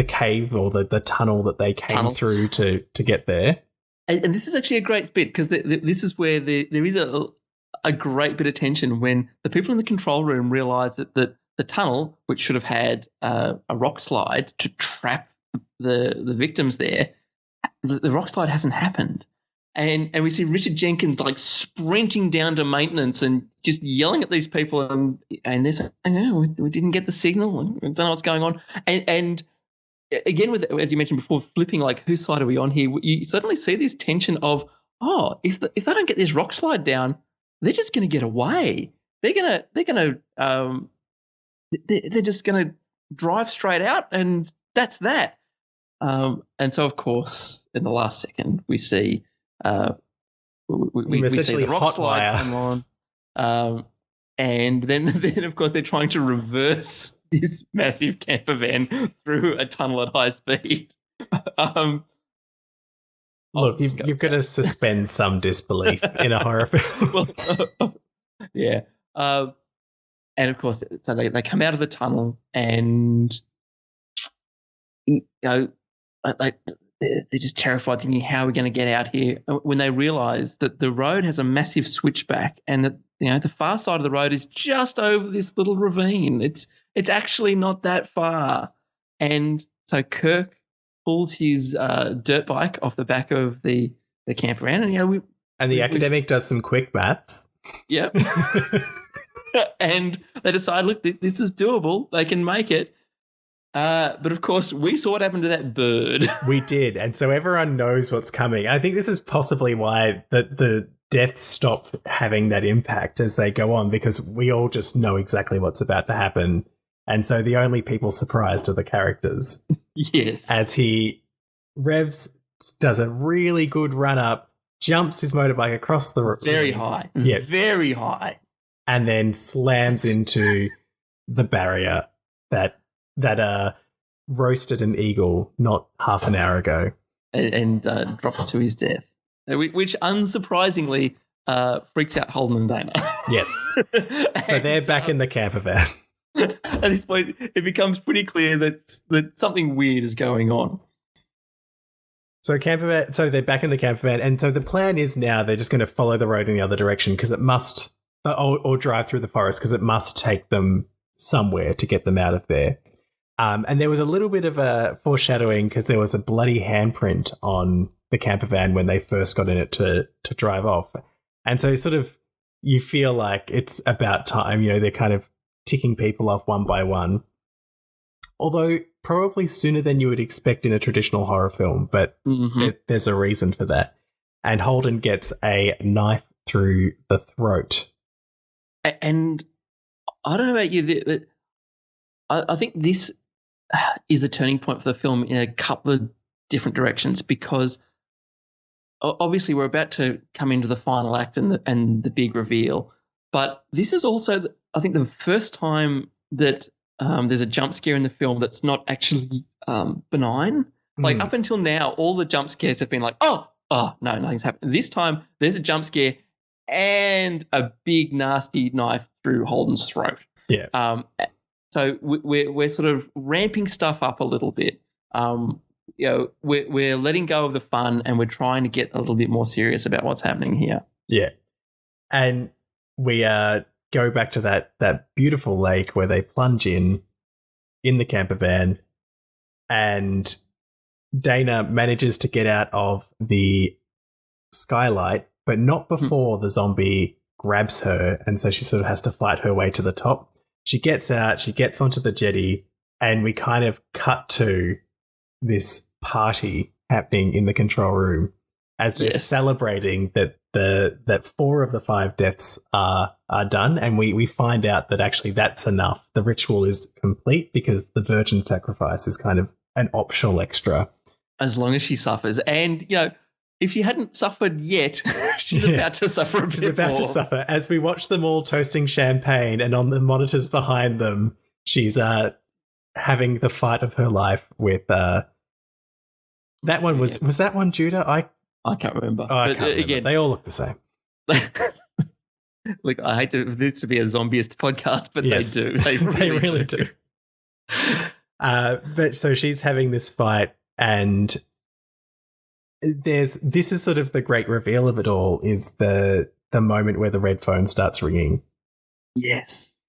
[SPEAKER 1] cave or the tunnel that they came through to get there.
[SPEAKER 2] And this is actually a great bit, because this is where there is a great bit of tension when the people in the control room realise that the tunnel, which should have had a rock slide to trap the victims there, the rock slide hasn't happened. And we see Richard Jenkins like sprinting down to maintenance and just yelling at these people, and they're saying, we didn't get the signal, we don't know what's going on. And again, with, as you mentioned before, flipping like whose side are we on here? You suddenly see this tension of oh, if they don't get this rock slide down, they're just going to get away. They're just going to drive straight out, and that's that. And so, of course, in the last second, we see we see the rock slide come on, and then of course they're trying to reverse this massive camper van through a tunnel at high speed.
[SPEAKER 1] Look, you've got to suspend some disbelief in a horror film.
[SPEAKER 2] Yeah. And of course, so they come out of the tunnel, and they're just terrified, thinking, how are we going to get out here? When they realise that the road has a massive switchback, and that the far side of the road is just over this little ravine. It's actually not that far. And so Kirk pulls his dirt bike off the back of the camper van, and
[SPEAKER 1] the academic does some quick maths.
[SPEAKER 2] Yep. And they decide, look, this is doable. They can make it. But of course, we saw what happened to that bird.
[SPEAKER 1] We did, and so everyone knows what's coming. I think this is possibly why the deaths stop having that impact as they go on, because we all just know exactly what's about to happen. And so the only people surprised are the characters.
[SPEAKER 2] Yes.
[SPEAKER 1] As he revs, does a really good run up, jumps his motorbike across the
[SPEAKER 2] very high.
[SPEAKER 1] Yeah.
[SPEAKER 2] Very high.
[SPEAKER 1] And then slams into the barrier that roasted an eagle not half an hour ago.
[SPEAKER 2] And drops to his death, which unsurprisingly freaks out Holden and Dana.
[SPEAKER 1] Yes. So they're back in the camper van.
[SPEAKER 2] At this point, it becomes pretty clear that something weird is going on.
[SPEAKER 1] So they're back in the camper van, and so the plan is now they're just going to follow the road in the other direction because it must, or drive through the forest because it must take them somewhere to get them out of there. And there was a little bit of a foreshadowing because there was a bloody handprint on the camper van when they first got in it to drive off. And so sort of you feel like it's about time, they're kind of ticking people off one by one. Although probably sooner than you would expect in a traditional horror film, but there's a reason for that. And Holden gets a knife through the throat.
[SPEAKER 2] And I don't know about you, I think this is a turning point for the film in a couple of different directions, because obviously we're about to come into the final act and the big reveal, but this is also, I think, the first time that there's a jump scare in the film that's not actually benign. Like up until now, all the jump scares have been like, oh no, nothing's happened. This time there's a jump scare and a big nasty knife through Holden's throat.
[SPEAKER 1] Yeah.
[SPEAKER 2] So we're sort of ramping stuff up a little bit. We're letting go of the fun and we're trying to get a little bit more serious about what's happening here.
[SPEAKER 1] Yeah. And we go back to that beautiful lake where they plunge in the camper van, and Dana manages to get out of the skylight, but not before the zombie grabs her, and so she sort of has to fight her way to the top. She gets out, she gets onto the jetty, and we kind of cut to this party happening in the control room as they're celebrating that 4 of the 5 deaths are done, and we find out that actually that's enough. The ritual is complete because the virgin sacrifice is kind of an optional extra.
[SPEAKER 2] As long as she suffers. And, if she hadn't suffered yet, she's about to suffer a bit more.
[SPEAKER 1] She's about to suffer. As we watch them all toasting champagne, and on the monitors behind them, she's having the fight of her life with that one. Was that one Judah?
[SPEAKER 2] I can't remember.
[SPEAKER 1] Oh, I can't remember. Again, they all look the same.
[SPEAKER 2] Look, I hate this to be a zombieist podcast, but
[SPEAKER 1] yes,
[SPEAKER 2] they do.
[SPEAKER 1] They really do. But so she's having this fight, and this is sort of the great reveal of it all, is the moment where the red phone starts ringing.
[SPEAKER 2] Yes.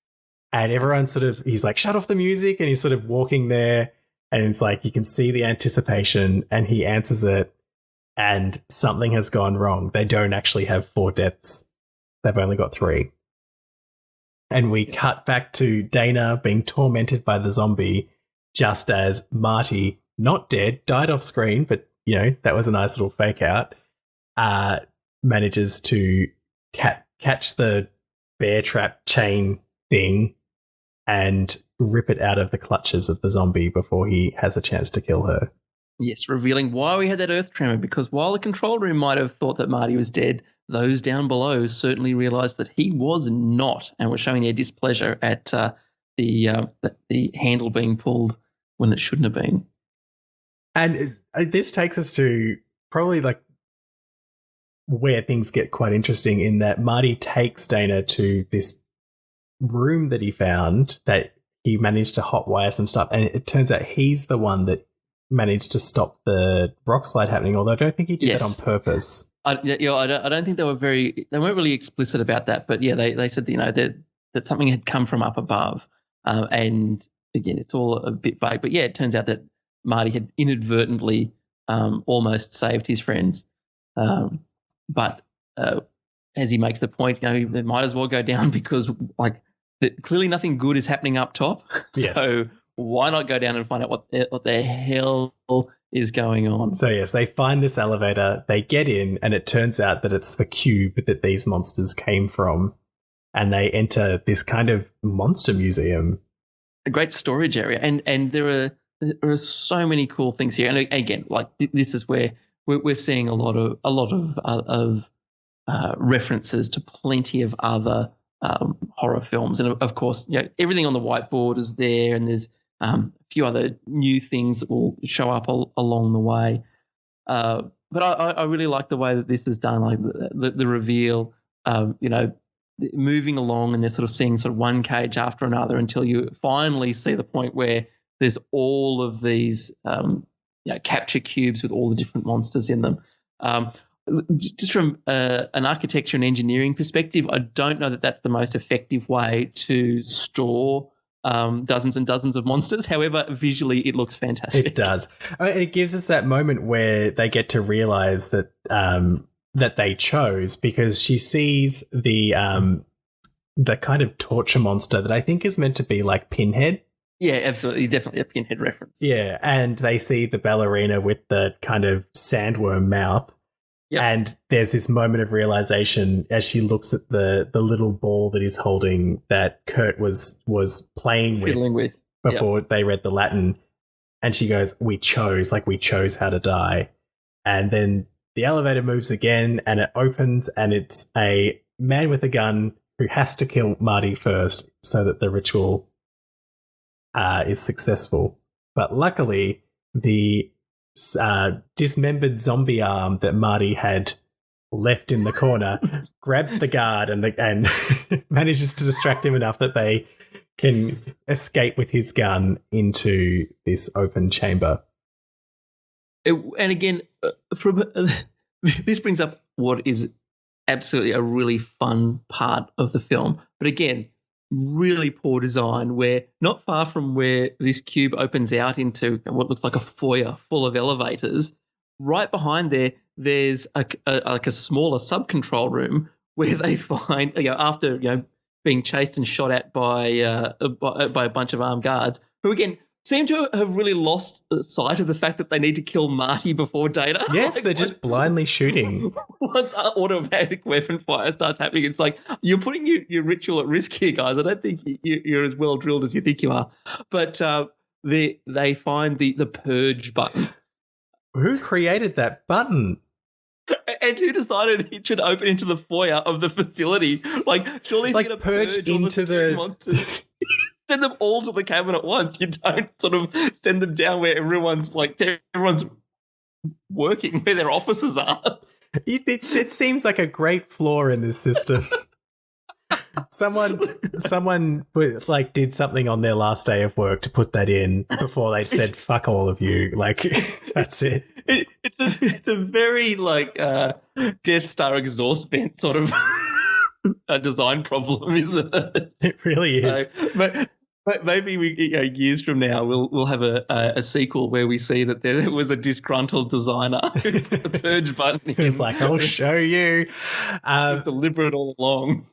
[SPEAKER 1] And everyone he's like, shut off the music, and he's sort of walking there, and it's like you can see the anticipation, and he answers it, and something has gone wrong. They don't actually have 4 deaths. They've only got 3. And we cut back to Dana being tormented by the zombie, just as Marty, not dead, died off screen, but, that was a nice little fake out, manages to catch the bear trap chain thing and rip it out of the clutches of the zombie before he has a chance to kill her.
[SPEAKER 2] Yes, revealing why we had that earth tremor, because while the control room might have thought that Marty was dead, those down below certainly realized that he was not, and were showing their displeasure at the handle being pulled when it shouldn't have been.
[SPEAKER 1] And this takes us to probably like where things get quite interesting, in that Marty takes Dana to this room that he found that he managed to hotwire some stuff, and it turns out he's the one that managed to stop the rock slide happening, although I don't think he did that on purpose.
[SPEAKER 2] I don't think they weren't really explicit about that, but yeah, they said that something had come from up above, and again, it's all a bit vague, but yeah, it turns out that Marty had inadvertently almost saved his friends, but as he makes the point, they might as well go down because clearly nothing good is happening up top.
[SPEAKER 1] Yes.
[SPEAKER 2] So why not go down and find out what the hell is going on?
[SPEAKER 1] So yes, they find this elevator, they get in, and it turns out that it's the cube that these monsters came from, and they enter this kind of monster museum.
[SPEAKER 2] A great storage area, and there are so many cool things here. And again, this is where we're seeing a lot of references to plenty of other horror films, and of course, everything on the whiteboard is there, and there's a few other new things that will show up along the way. But I really like the way that this is done, like the reveal, moving along, and they're sort of seeing sort of one cage after another until you finally see the point where there's all of these capture cubes with all the different monsters in them. Just from an architecture and engineering perspective, I don't know that that's the most effective way to store dozens and dozens of monsters. However, visually it looks fantastic.
[SPEAKER 1] It does. It gives us that moment where they get to realize that that they chose, because she sees the kind of torture monster that I think is meant to be like Pinhead.
[SPEAKER 2] Yeah, absolutely. Definitely a Pinhead reference.
[SPEAKER 1] Yeah, and they see the ballerina with the kind of sandworm mouth. Yep. And there's this moment of realization as she looks at the little ball that he's holding that Kurt was playing with before they read the Latin. And she goes, we chose how to die. And then the elevator moves again, and it opens, and it's a man with a gun who has to kill Marty first so that the ritual is successful. But luckily, the dismembered zombie arm that Marty had left in the corner grabs the guard and manages to distract him enough that they can escape with his gun into this open chamber.
[SPEAKER 2] And again, this brings up what is absolutely a really fun part of the film. But again, really poor design, where not far from where this cube opens out into what looks like a foyer full of elevators, right behind there's a smaller sub-control room where they find, after being chased and shot at by a bunch of armed guards, who again seem to have really lost sight of the fact that they need to kill Marty before Dana.
[SPEAKER 1] Yes, they're just blindly shooting.
[SPEAKER 2] Once automatic weapon fire starts happening, it's like, you're putting your ritual at risk here, guys. I don't think you're as well drilled as you think you are. But they find the purge button.
[SPEAKER 1] Who created that button?
[SPEAKER 2] And who decided it should open into the foyer of the facility? Surely if you're going to purge into the monsters, send them all to the cabin at once. You don't sort of send them down where everyone's working, where their offices are.
[SPEAKER 1] It seems like a great flaw in this system. Someone did something on their last day of work to put that in before they said "fuck all of you." That's it.
[SPEAKER 2] It's a very Death Star exhaust vent sort of a design problem, isn't it?
[SPEAKER 1] It really is.
[SPEAKER 2] But maybe years from now we'll have a sequel where we see that there was a disgruntled designer who put the purge button in.
[SPEAKER 1] It's like, I'll show you.
[SPEAKER 2] It was deliberate all along.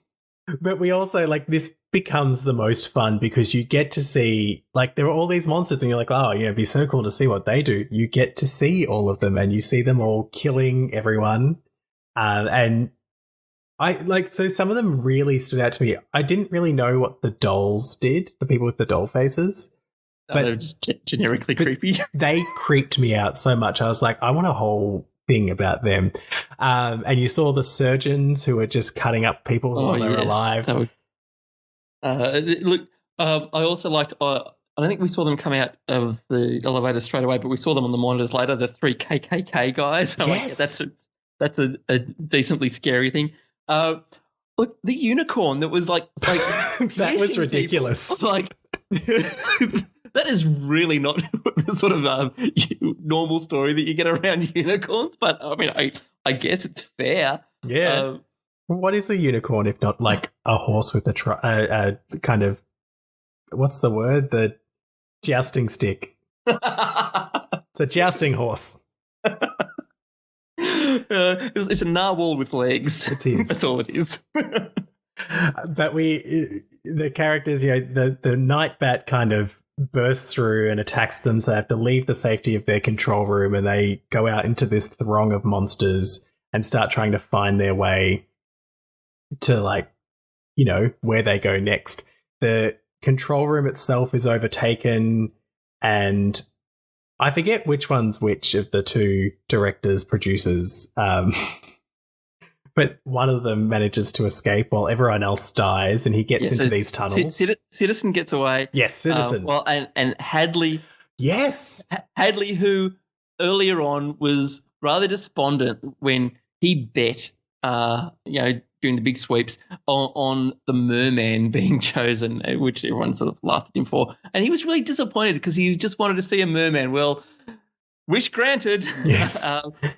[SPEAKER 1] But we also, this becomes the most fun because you get to see, there are all these monsters and you're like, oh, it'd be so cool to see what they do. You get to see all of them and you see them all killing everyone. And so some of them really stood out to me. I didn't really know what the dolls did, the people with the doll faces.
[SPEAKER 2] But they're just generically creepy.
[SPEAKER 1] They creeped me out so much. I was like, I want a whole thing about them. And you saw the surgeons who were just cutting up people while they were alive.
[SPEAKER 2] I also liked. I don't think we saw them come out of the elevator straight away, but we saw them on the monitors later. The 3 KKK guys.
[SPEAKER 1] Yes.
[SPEAKER 2] That's a decently scary thing. Look, the unicorn that was like
[SPEAKER 1] that was ridiculous.
[SPEAKER 2] People, like that is really not the sort of normal story that you get around unicorns. But I mean, I guess it's fair.
[SPEAKER 1] Yeah. What is a unicorn if not like a horse with a kind of, what's the word? The jousting stick. It's a jousting horse.
[SPEAKER 2] It's a narwhal with legs.
[SPEAKER 1] It is.
[SPEAKER 2] That's all it is.
[SPEAKER 1] But the characters, the night bat kind of bursts through and attacks them, so they have to leave the safety of their control room and they go out into this throng of monsters and start trying to find their way to where they go next. The control room itself is overtaken, and I forget which one's which of the two directors, producers, but one of them manages to escape while everyone else dies, and he gets into these tunnels.
[SPEAKER 2] Citizen gets away.
[SPEAKER 1] Yes, Citizen.
[SPEAKER 2] And Hadley.
[SPEAKER 1] Yes.
[SPEAKER 2] Hadley, who earlier on was rather despondent when he bet, during the big sweeps on the merman being chosen, which everyone sort of laughed at him for. And he was really disappointed because he just wanted to see a merman. Well, wish granted.
[SPEAKER 1] Yes.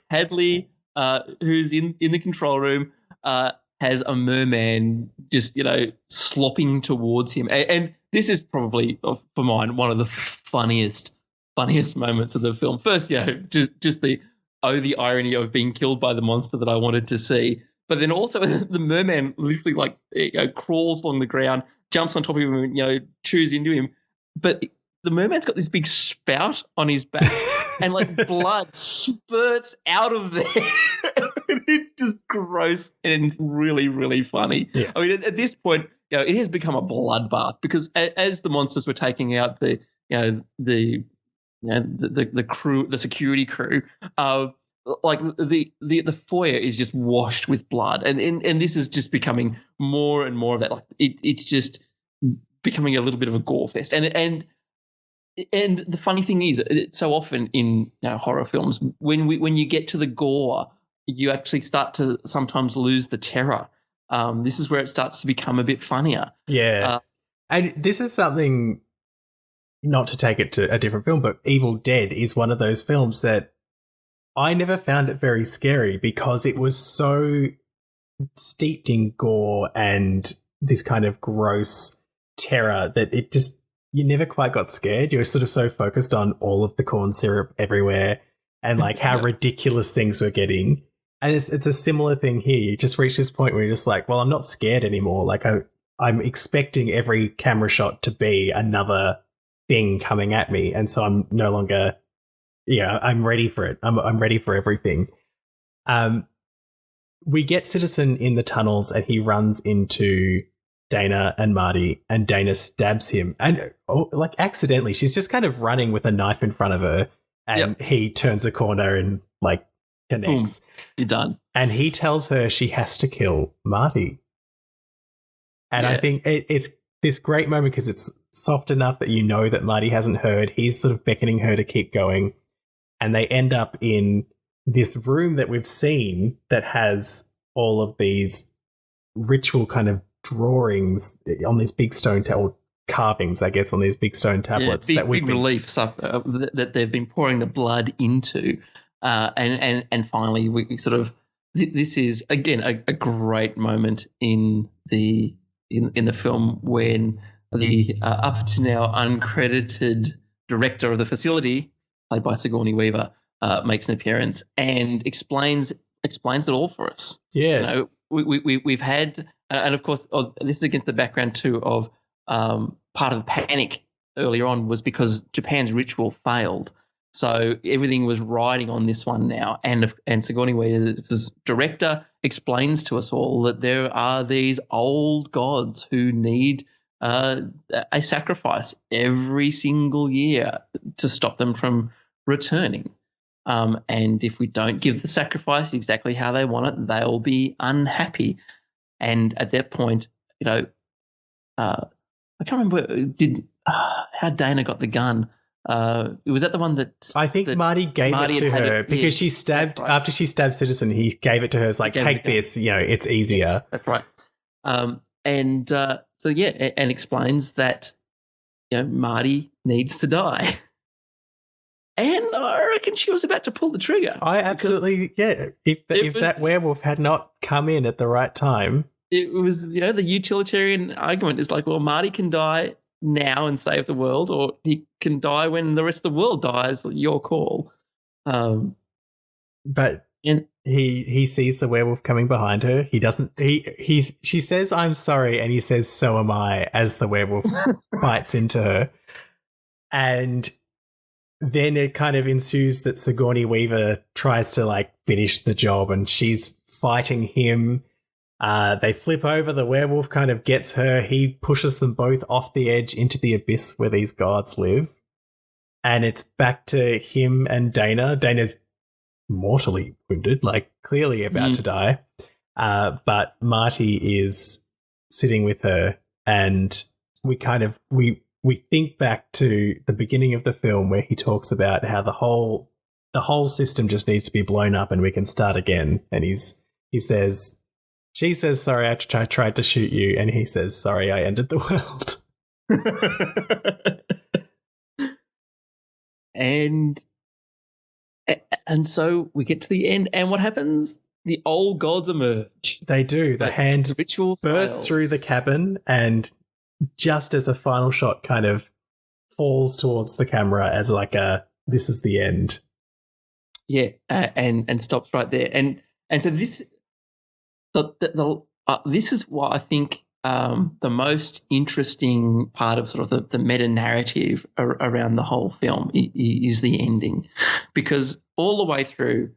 [SPEAKER 2] Hadley, who's in the control room, has a merman just, slopping towards him. And this is probably, for mine, one of the funniest moments of the film. First, just the irony of being killed by the monster that I wanted to see. But then also the merman literally crawls along the ground, jumps on top of him and, chews into him. But the merman's got this big spout on his back and blood spurts out of there. It's just gross and really, really funny.
[SPEAKER 1] Yeah.
[SPEAKER 2] I mean, at this point, it has become a bloodbath because as the monsters were taking out the crew, the security crew, the foyer is just washed with blood, and this is just becoming more and more of that. It's just becoming a little bit of a gore fest, and the funny thing is, so often in horror films, when you get to the gore, you actually start to sometimes lose the terror. This is where it starts to become a bit funnier.
[SPEAKER 1] Yeah, and this is something, not to take it to a different film, but Evil Dead is one of those films that I never found it very scary because it was so steeped in gore and this kind of gross terror that it just, you never quite got scared. You were sort of so focused on all of the corn syrup everywhere and how ridiculous things were getting. And it's a similar thing here. You just reach this point where you're just like, well, I'm not scared anymore. I'm expecting every camera shot to be another thing coming at me. And so I'm no longer... Yeah, I'm ready for it. I'm ready for everything. We get Citizen in the tunnels and he runs into Dana and Marty, and Dana stabs him. And accidentally, she's just kind of running with a knife in front of her, and he turns a corner and connects.
[SPEAKER 2] Boom, you're done.
[SPEAKER 1] And he tells her she has to kill Marty. And I think it's this great moment because it's soft enough that you know that Marty hasn't heard. He's sort of beckoning her to keep going. And they end up in this room that we've seen that has all of these ritual kind of drawings on these big stone carvings, I guess, on these big stone tablets.
[SPEAKER 2] Big relief stuff that they've been pouring the blood into. And finally, we sort of, this is, again, a great moment in the film when the up to now uncredited director of the facility, played by Sigourney Weaver, makes an appearance and explains it all for us.
[SPEAKER 1] Yeah,
[SPEAKER 2] we've had, and of course, this is against the background too of part of the panic earlier on was because Japan's ritual failed, so everything was riding on this one now, and Sigourney Weaver's director explains to us all that there are these old gods who need a sacrifice every single year to stop them from returning. And if we don't give the sacrifice exactly how they want it, they'll be unhappy. And at that point, I can't remember how Dana got the gun. Was that the one that
[SPEAKER 1] I think Marty gave it to her because she stabbed after she stabbed Citizen. He gave it to her. It's like, take this. It's easier.
[SPEAKER 2] Yes, that's right. And explains that Marty needs to die. And I reckon she was about to pull the trigger.
[SPEAKER 1] I absolutely, If that werewolf had not come in at the right time.
[SPEAKER 2] It was, the utilitarian argument is like, well, Marty can die now and save the world, or he can die when the rest of the world dies. Your call.
[SPEAKER 1] But he sees the werewolf coming behind her. He doesn't. She says, "I'm sorry," and he says, "So am I," as the werewolf bites into her, and then it kind of ensues that Sigourney Weaver tries to finish the job, and she's fighting him. They flip over. The werewolf kind of gets her. He pushes them both off the edge into the abyss where these gods live. And it's back to him and Dana. Dana's mortally wounded, clearly about to die. But Marty is sitting with her, and we think back to the beginning of the film where he talks about how the whole system just needs to be blown up and we can start again. And he says, she says, "Sorry, I tried to shoot you," and he says, "Sorry, I ended the world."
[SPEAKER 2] And so we get to the end, and what happens? The old gods emerge.
[SPEAKER 1] They do. The hand
[SPEAKER 2] ritual
[SPEAKER 1] bursts through the cabin, and just as a final shot kind of falls towards the camera as this is the end.
[SPEAKER 2] Yeah, and stops right there. And so this. This is what I think the most interesting part of sort of the meta narrative around the whole film is the ending, because all the way through,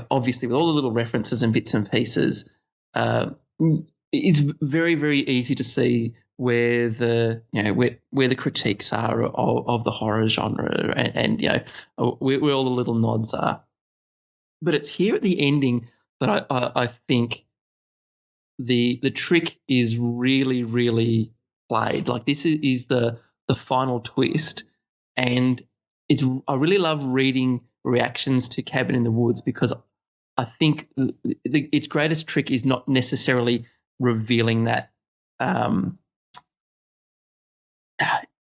[SPEAKER 2] obviously with all the little references and bits and pieces, it's very, very easy to see where the critiques are of the horror genre and where all the little nods are. But it's here at the ending that I think the trick is really, really played. This is the final twist, and I really love reading reactions to Cabin in the Woods, because I think its greatest trick is not necessarily revealing that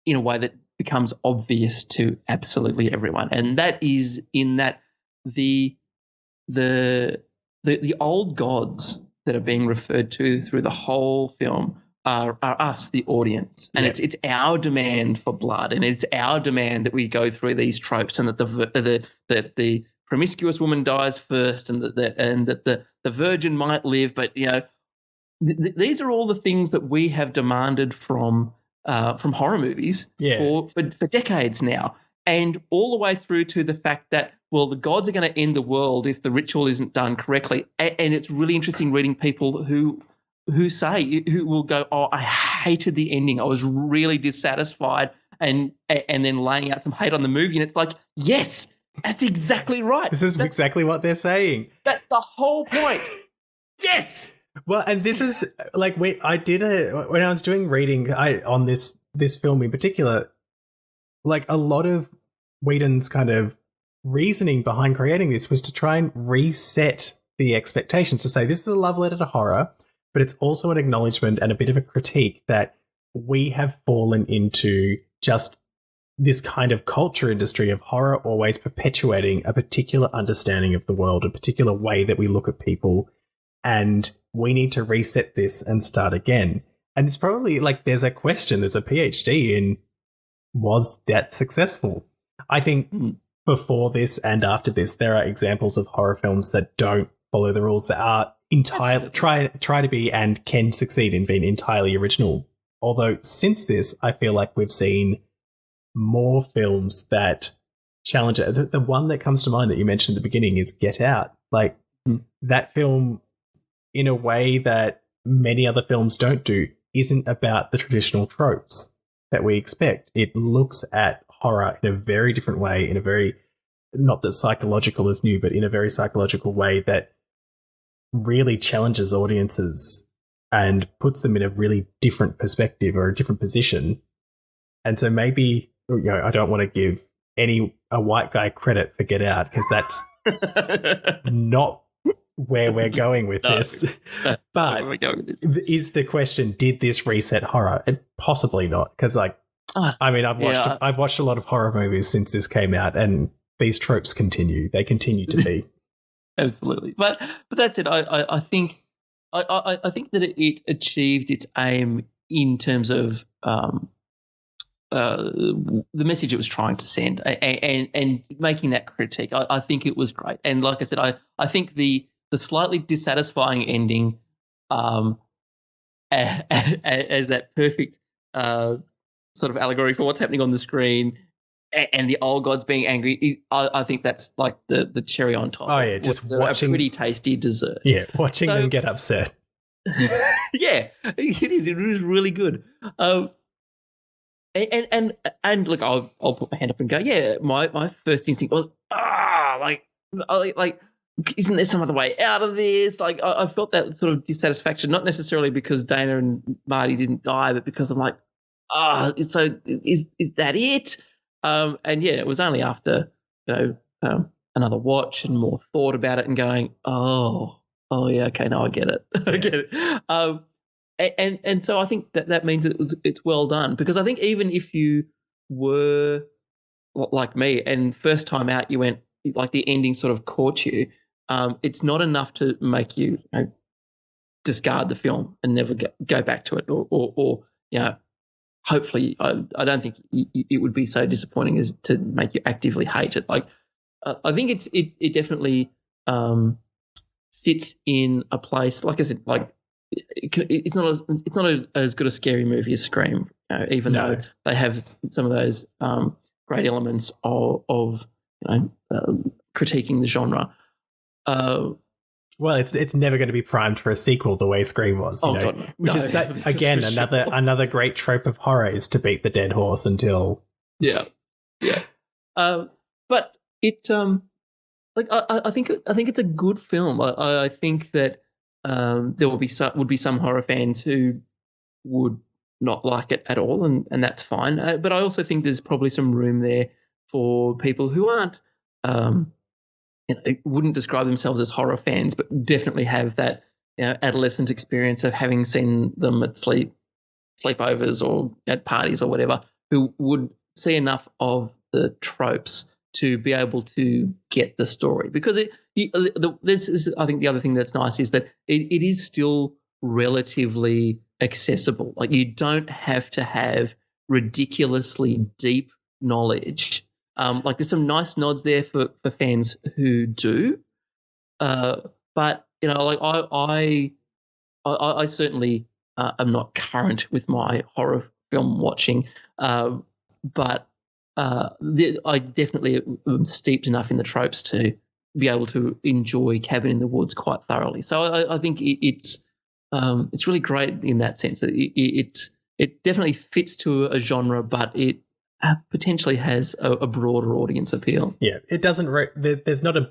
[SPEAKER 2] in a way that becomes obvious to absolutely everyone, and that is in that the old gods that are being referred to through the whole film are us, the audience, and it's our demand for blood, and it's our demand that we go through these tropes, and that the promiscuous woman dies first, and that the virgin might live, but these are all the things that we have demanded from horror movies for decades now, and all the way through to the fact that, well, the gods are going to end the world if the ritual isn't done correctly. And it's really interesting reading people who will go, "Oh, I hated the ending. I was really dissatisfied," and then laying out some hate on the movie. And it's like, yes, that's exactly right.
[SPEAKER 1] This is exactly what they're saying.
[SPEAKER 2] That's the whole point. Yes.
[SPEAKER 1] Well, and this is when I was doing reading on this film in particular, a lot of Whedon's kind of reasoning behind creating this was to try and reset the expectations, to say this is a love letter to horror, but it's also an acknowledgement and a bit of a critique that we have fallen into just this kind of culture industry of horror always perpetuating a particular understanding of the world, a particular way that we look at people, and we need to reset this and start again. And it's probably there's a PhD in, was that successful? I think before this and after this, there are examples of horror films that don't follow the rules, that are entirely try to be and can succeed in being entirely original. Although since this, I feel like we've seen more films that challenge it. The one that comes to mind that you mentioned at the beginning is Get Out. That film in a way that many other films don't do, isn't about the traditional tropes that we expect. It looks at horror in a very different way, in a very, not that psychological is new, but in a very psychological way that really challenges audiences and puts them in a really different perspective or a different position. And so maybe, I don't want to give a white guy credit for Get Out, because that's not where we're going with this. But is the question, did this reset horror? And possibly not, because I've watched a lot of horror movies since this came out, and these tropes continue. They continue to be.
[SPEAKER 2] Absolutely, but that's it. I think that it achieved its aim in terms of the message it was trying to send, and making that critique. I think it was great, and like I said, I think the slightly dissatisfying ending, as that perfect sort of allegory for what's happening on the screen, and the old gods being angry, I think that's like the cherry on top.
[SPEAKER 1] Oh yeah, just watching
[SPEAKER 2] a pretty tasty dessert.
[SPEAKER 1] Yeah, watching them get upset.
[SPEAKER 2] Yeah, it is. It is really good. And look, I'll put my hand up and go. Yeah, my first instinct was like, isn't there some other way out of this? Like, I felt that sort of dissatisfaction, not necessarily because Dana and Marty didn't die, but because I'm like, so is that it? And yeah, it was only after another watch and more thought about it and going, oh yeah, okay, now I get it. I get it. And so I think that means it's well done, because I think even if you were like me and first time out you went, like, the ending sort of caught you, it's not enough to make you, discard the film and never go back to it, or hopefully I don't think it would be so disappointing as to make you actively hate it. Like, I think it definitely sits in a place, like I said, like it's not as good a scary movie as Scream, even though they have some of those great elements of critiquing the genre.
[SPEAKER 1] Well, it's never going to be primed for a sequel the way Scream was,
[SPEAKER 2] God, no.
[SPEAKER 1] Which is again another great trope of horror, is to beat the dead horse until
[SPEAKER 2] but it I think it's a good film. I think that there would be some horror fans who would not like it at all, and that's fine. But I also think there's probably some room there for people who aren't wouldn't describe themselves as horror fans, but definitely have that adolescent experience of having seen them at sleepovers or at parties or whatever, who would see enough of the tropes to be able to get the story. Because I think the other thing that's nice is that it is still relatively accessible. Like, you don't have to have ridiculously deep knowledge. Like, there's some nice nods there for fans who do, but like I certainly am not current with my horror film watching, but I definitely am steeped enough in the tropes to be able to enjoy Cabin in the Woods quite thoroughly. So I think it's really great in that sense. It definitely fits to a genre, but it potentially has a broader audience appeal.
[SPEAKER 1] Yeah, it doesn't. There's not a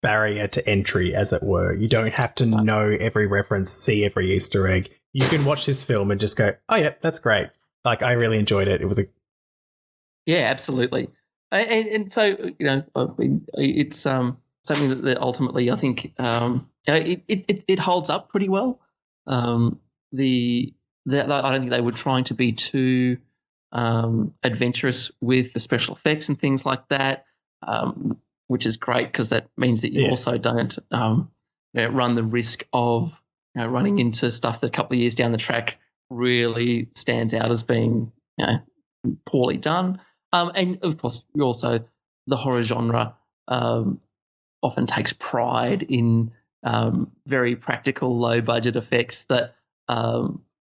[SPEAKER 1] barrier to entry, as it were. You don't have to know every reference, see every Easter egg. You can watch this film and just go, "Oh yeah, that's great." Like, I really enjoyed it. It was
[SPEAKER 2] yeah, absolutely. And so it's something that ultimately I think it holds up pretty well. I don't think they were trying to be too adventurous with the special effects and things like that, which is great, because that means that you also don't run the risk of running into stuff that a couple of years down the track really stands out as being poorly done. And of course, also the horror genre often takes pride in very practical, low budget effects that.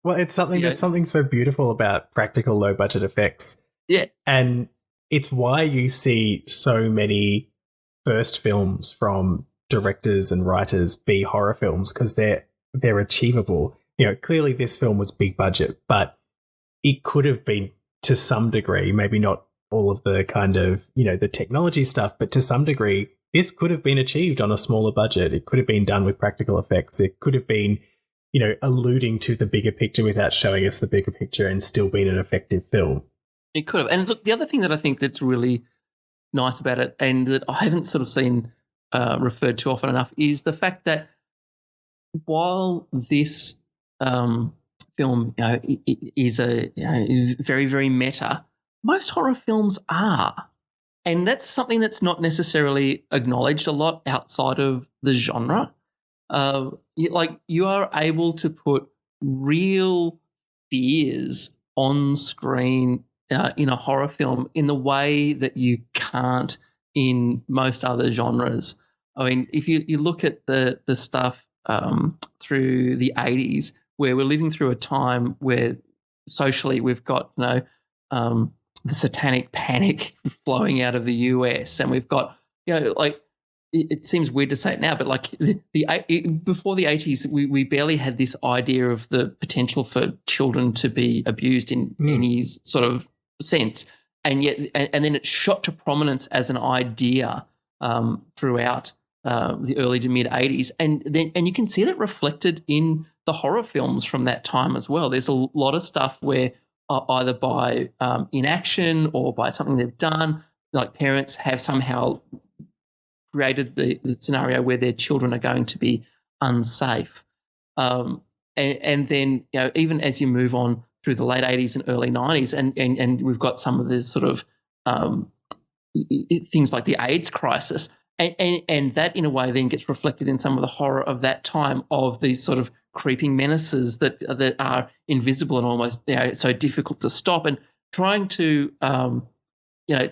[SPEAKER 1] Well, it's something there's something so beautiful about practical, low budget effects.
[SPEAKER 2] Yeah,
[SPEAKER 1] and it's why you see so many first films from directors and writers be horror films because they're achievable. Clearly this film was big budget, but it could have been to some degree, maybe not all of the kind of, the technology stuff, but to some degree, this could have been achieved on a smaller budget. It could have been done with practical effects. It could have been, alluding to the bigger picture without showing us the bigger picture and still been an effective film.
[SPEAKER 2] It could have. And look, the other thing that I think that's really nice about it and that I haven't sort of seen referred to often enough is the fact that while this film is very, very meta, most horror films are. And that's something that's not necessarily acknowledged a lot outside of the genre. You are able to put real fears on screen in a horror film in the way that you can't in most other genres. I mean, if you look at the stuff through the 80s, where we're living through a time where socially we've got the satanic panic flowing out of the US, and we've got it seems weird to say it now, but before the 80s, we barely had this idea of the potential for children to be abused in any sort of sense, and then it shot to prominence as an idea throughout the early to mid 80s, and you can see that reflected in the horror films from that time as well. There's a lot of stuff where either by inaction or by something they've done, like parents have somehow created the scenario where their children are going to be unsafe. And then, even as you move on through the late 80s and early 90s, and we've got some of the sort of things like the AIDS crisis, and that in a way then gets reflected in some of the horror of that time of these sort of creeping menaces that are invisible and almost so difficult to stop, and trying to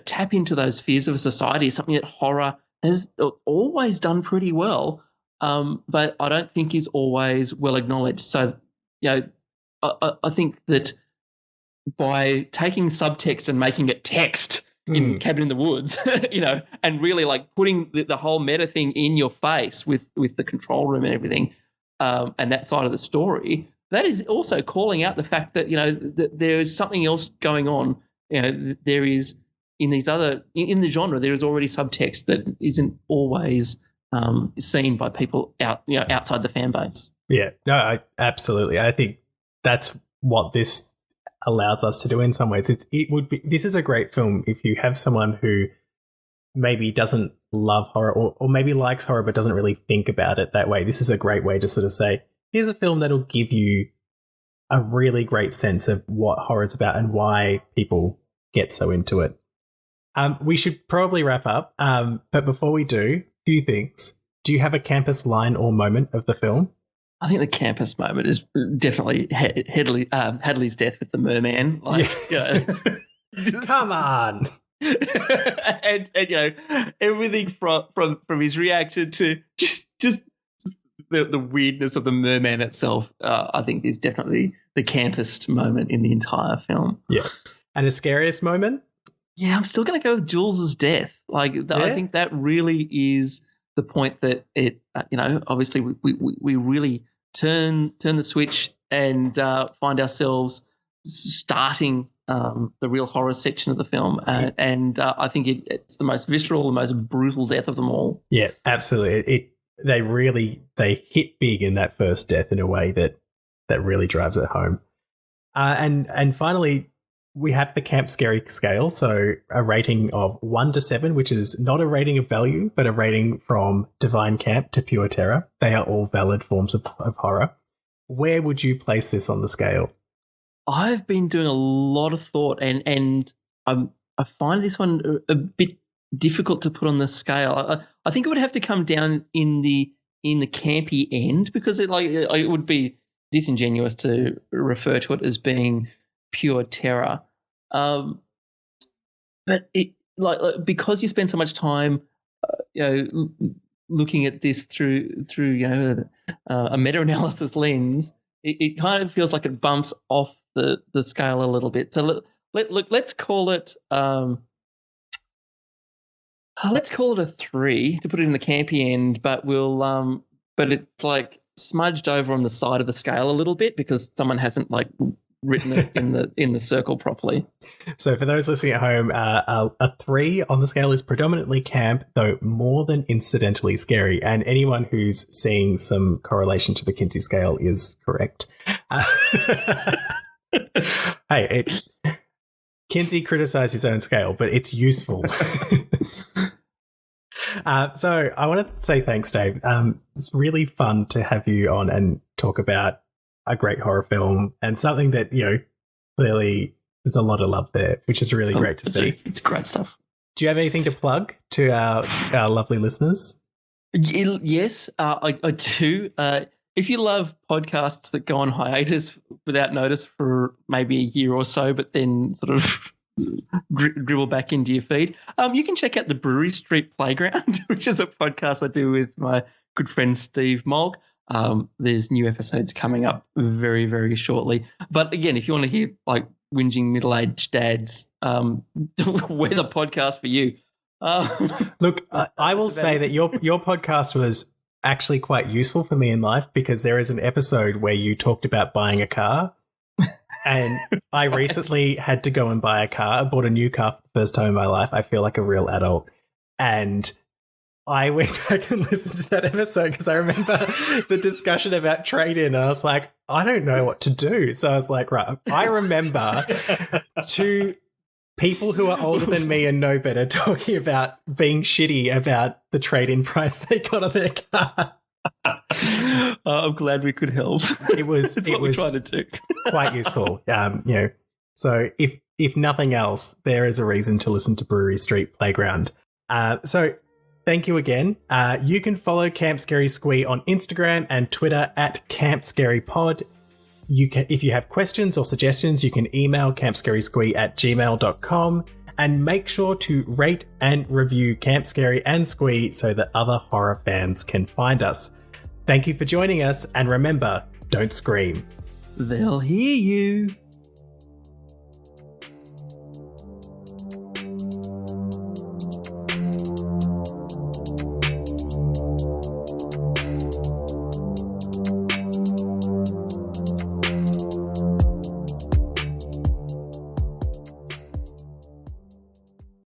[SPEAKER 2] tap into those fears of a society is something that horror has always done pretty well, but I don't think is always well acknowledged. So, I think that by taking subtext and making it text in Cabin in the Woods, and really putting the whole meta thing in your face with the control room and everything, and that side of the story, that is also calling out the fact that, that there is something else going on. There is in the genre, there is already subtext that isn't always seen by people outside the fan base.
[SPEAKER 1] Yeah, no, absolutely. I think that's what this allows us to do in some ways. This is a great film if you have someone who maybe doesn't love horror or maybe likes horror but doesn't really think about it that way. This is a great way to sort of say, here's a film that'll give you a really great sense of what horror is about and why people get so into it. We should probably wrap up, but before we do, few things. Do you have a campus line or moment of the film?
[SPEAKER 2] I think the campus moment is definitely Hadley's death with the merman.
[SPEAKER 1] Come on.
[SPEAKER 2] and everything from his reaction to just the weirdness of the merman itself, I think is definitely the campest moment in the entire film.
[SPEAKER 1] Yeah. And the scariest moment?
[SPEAKER 2] Yeah, I'm still going to go with Jules's death. I think that really is the point that it, obviously we really turn the switch and find ourselves starting the real horror section of the film, and I think it's the most visceral, the most brutal death of them all.
[SPEAKER 1] Yeah, absolutely. They hit big in that first death in a way that really drives it home. And finally, we have the Camp Scary scale, so a rating of 1 to 7, which is not a rating of value, but a rating from Divine Camp to Pure Terror. They are all valid forms of horror. Where would you place this on the scale?
[SPEAKER 2] I've been doing a lot of thought, and I find this one a bit difficult to put on the scale. I think it would have to come down in the campy end, because it would be disingenuous to refer to it as being pure terror. But it because you spend so much time, looking at this through a meta-analysis lens, it kind of feels like it bumps off the scale a little bit. So let's call it let's call it a 3 to put it in the campy end, but but it's like smudged over on the side of the scale a little bit because someone hasn't like written it in the circle properly.
[SPEAKER 1] So for those listening at home, a 3 on the scale is predominantly camp, though more than incidentally scary. And anyone who's seeing some correlation to the Kinsey scale is correct. Hey, Kinsey criticised his own scale, but it's useful. So I want to say thanks, Dave. It's really fun to have you on and talk about a great horror film and something that, clearly there's a lot of love there, which is really great to see.
[SPEAKER 2] It's great stuff.
[SPEAKER 1] Do you have anything to plug to our lovely listeners?
[SPEAKER 2] Yes, I do. If you love podcasts that go on hiatus without notice for maybe a year or so, but then sort of dribble back into your feed, you can check out the Brewery Street Playground, which is a podcast I do with my good friend Steve Mogg. There's new episodes coming up very, very shortly. But again, if you want to hear like whinging middle-aged dads, we're the podcast for you.
[SPEAKER 1] Look, I will say that your podcast was actually quite useful for me in life because there is an episode where you talked about buying a car. And I recently had to go and buy a car. I bought a new car for the first time in my life. I feel like a real adult. And I went back and listened to that episode because I remember the discussion about trade-in. And I was like, I don't know what to do. So I was like, right, I remember two people who are older than me and know better talking about being shitty about the trade-in price they got on their car.
[SPEAKER 2] I'm glad we could help.
[SPEAKER 1] It was
[SPEAKER 2] we're trying to do.
[SPEAKER 1] Quite useful. So if nothing else, there is a reason to listen to Brewery Street Playground. So thank you again. You can follow Camp Scary Squee on Instagram and Twitter at Camp Scary Pod. If you have questions or suggestions, you can email campscarysquee@gmail.com and make sure to rate and review Camp Scary and Squee so that other horror fans can find us. Thank you for joining us, and remember, don't scream.
[SPEAKER 2] They'll hear you.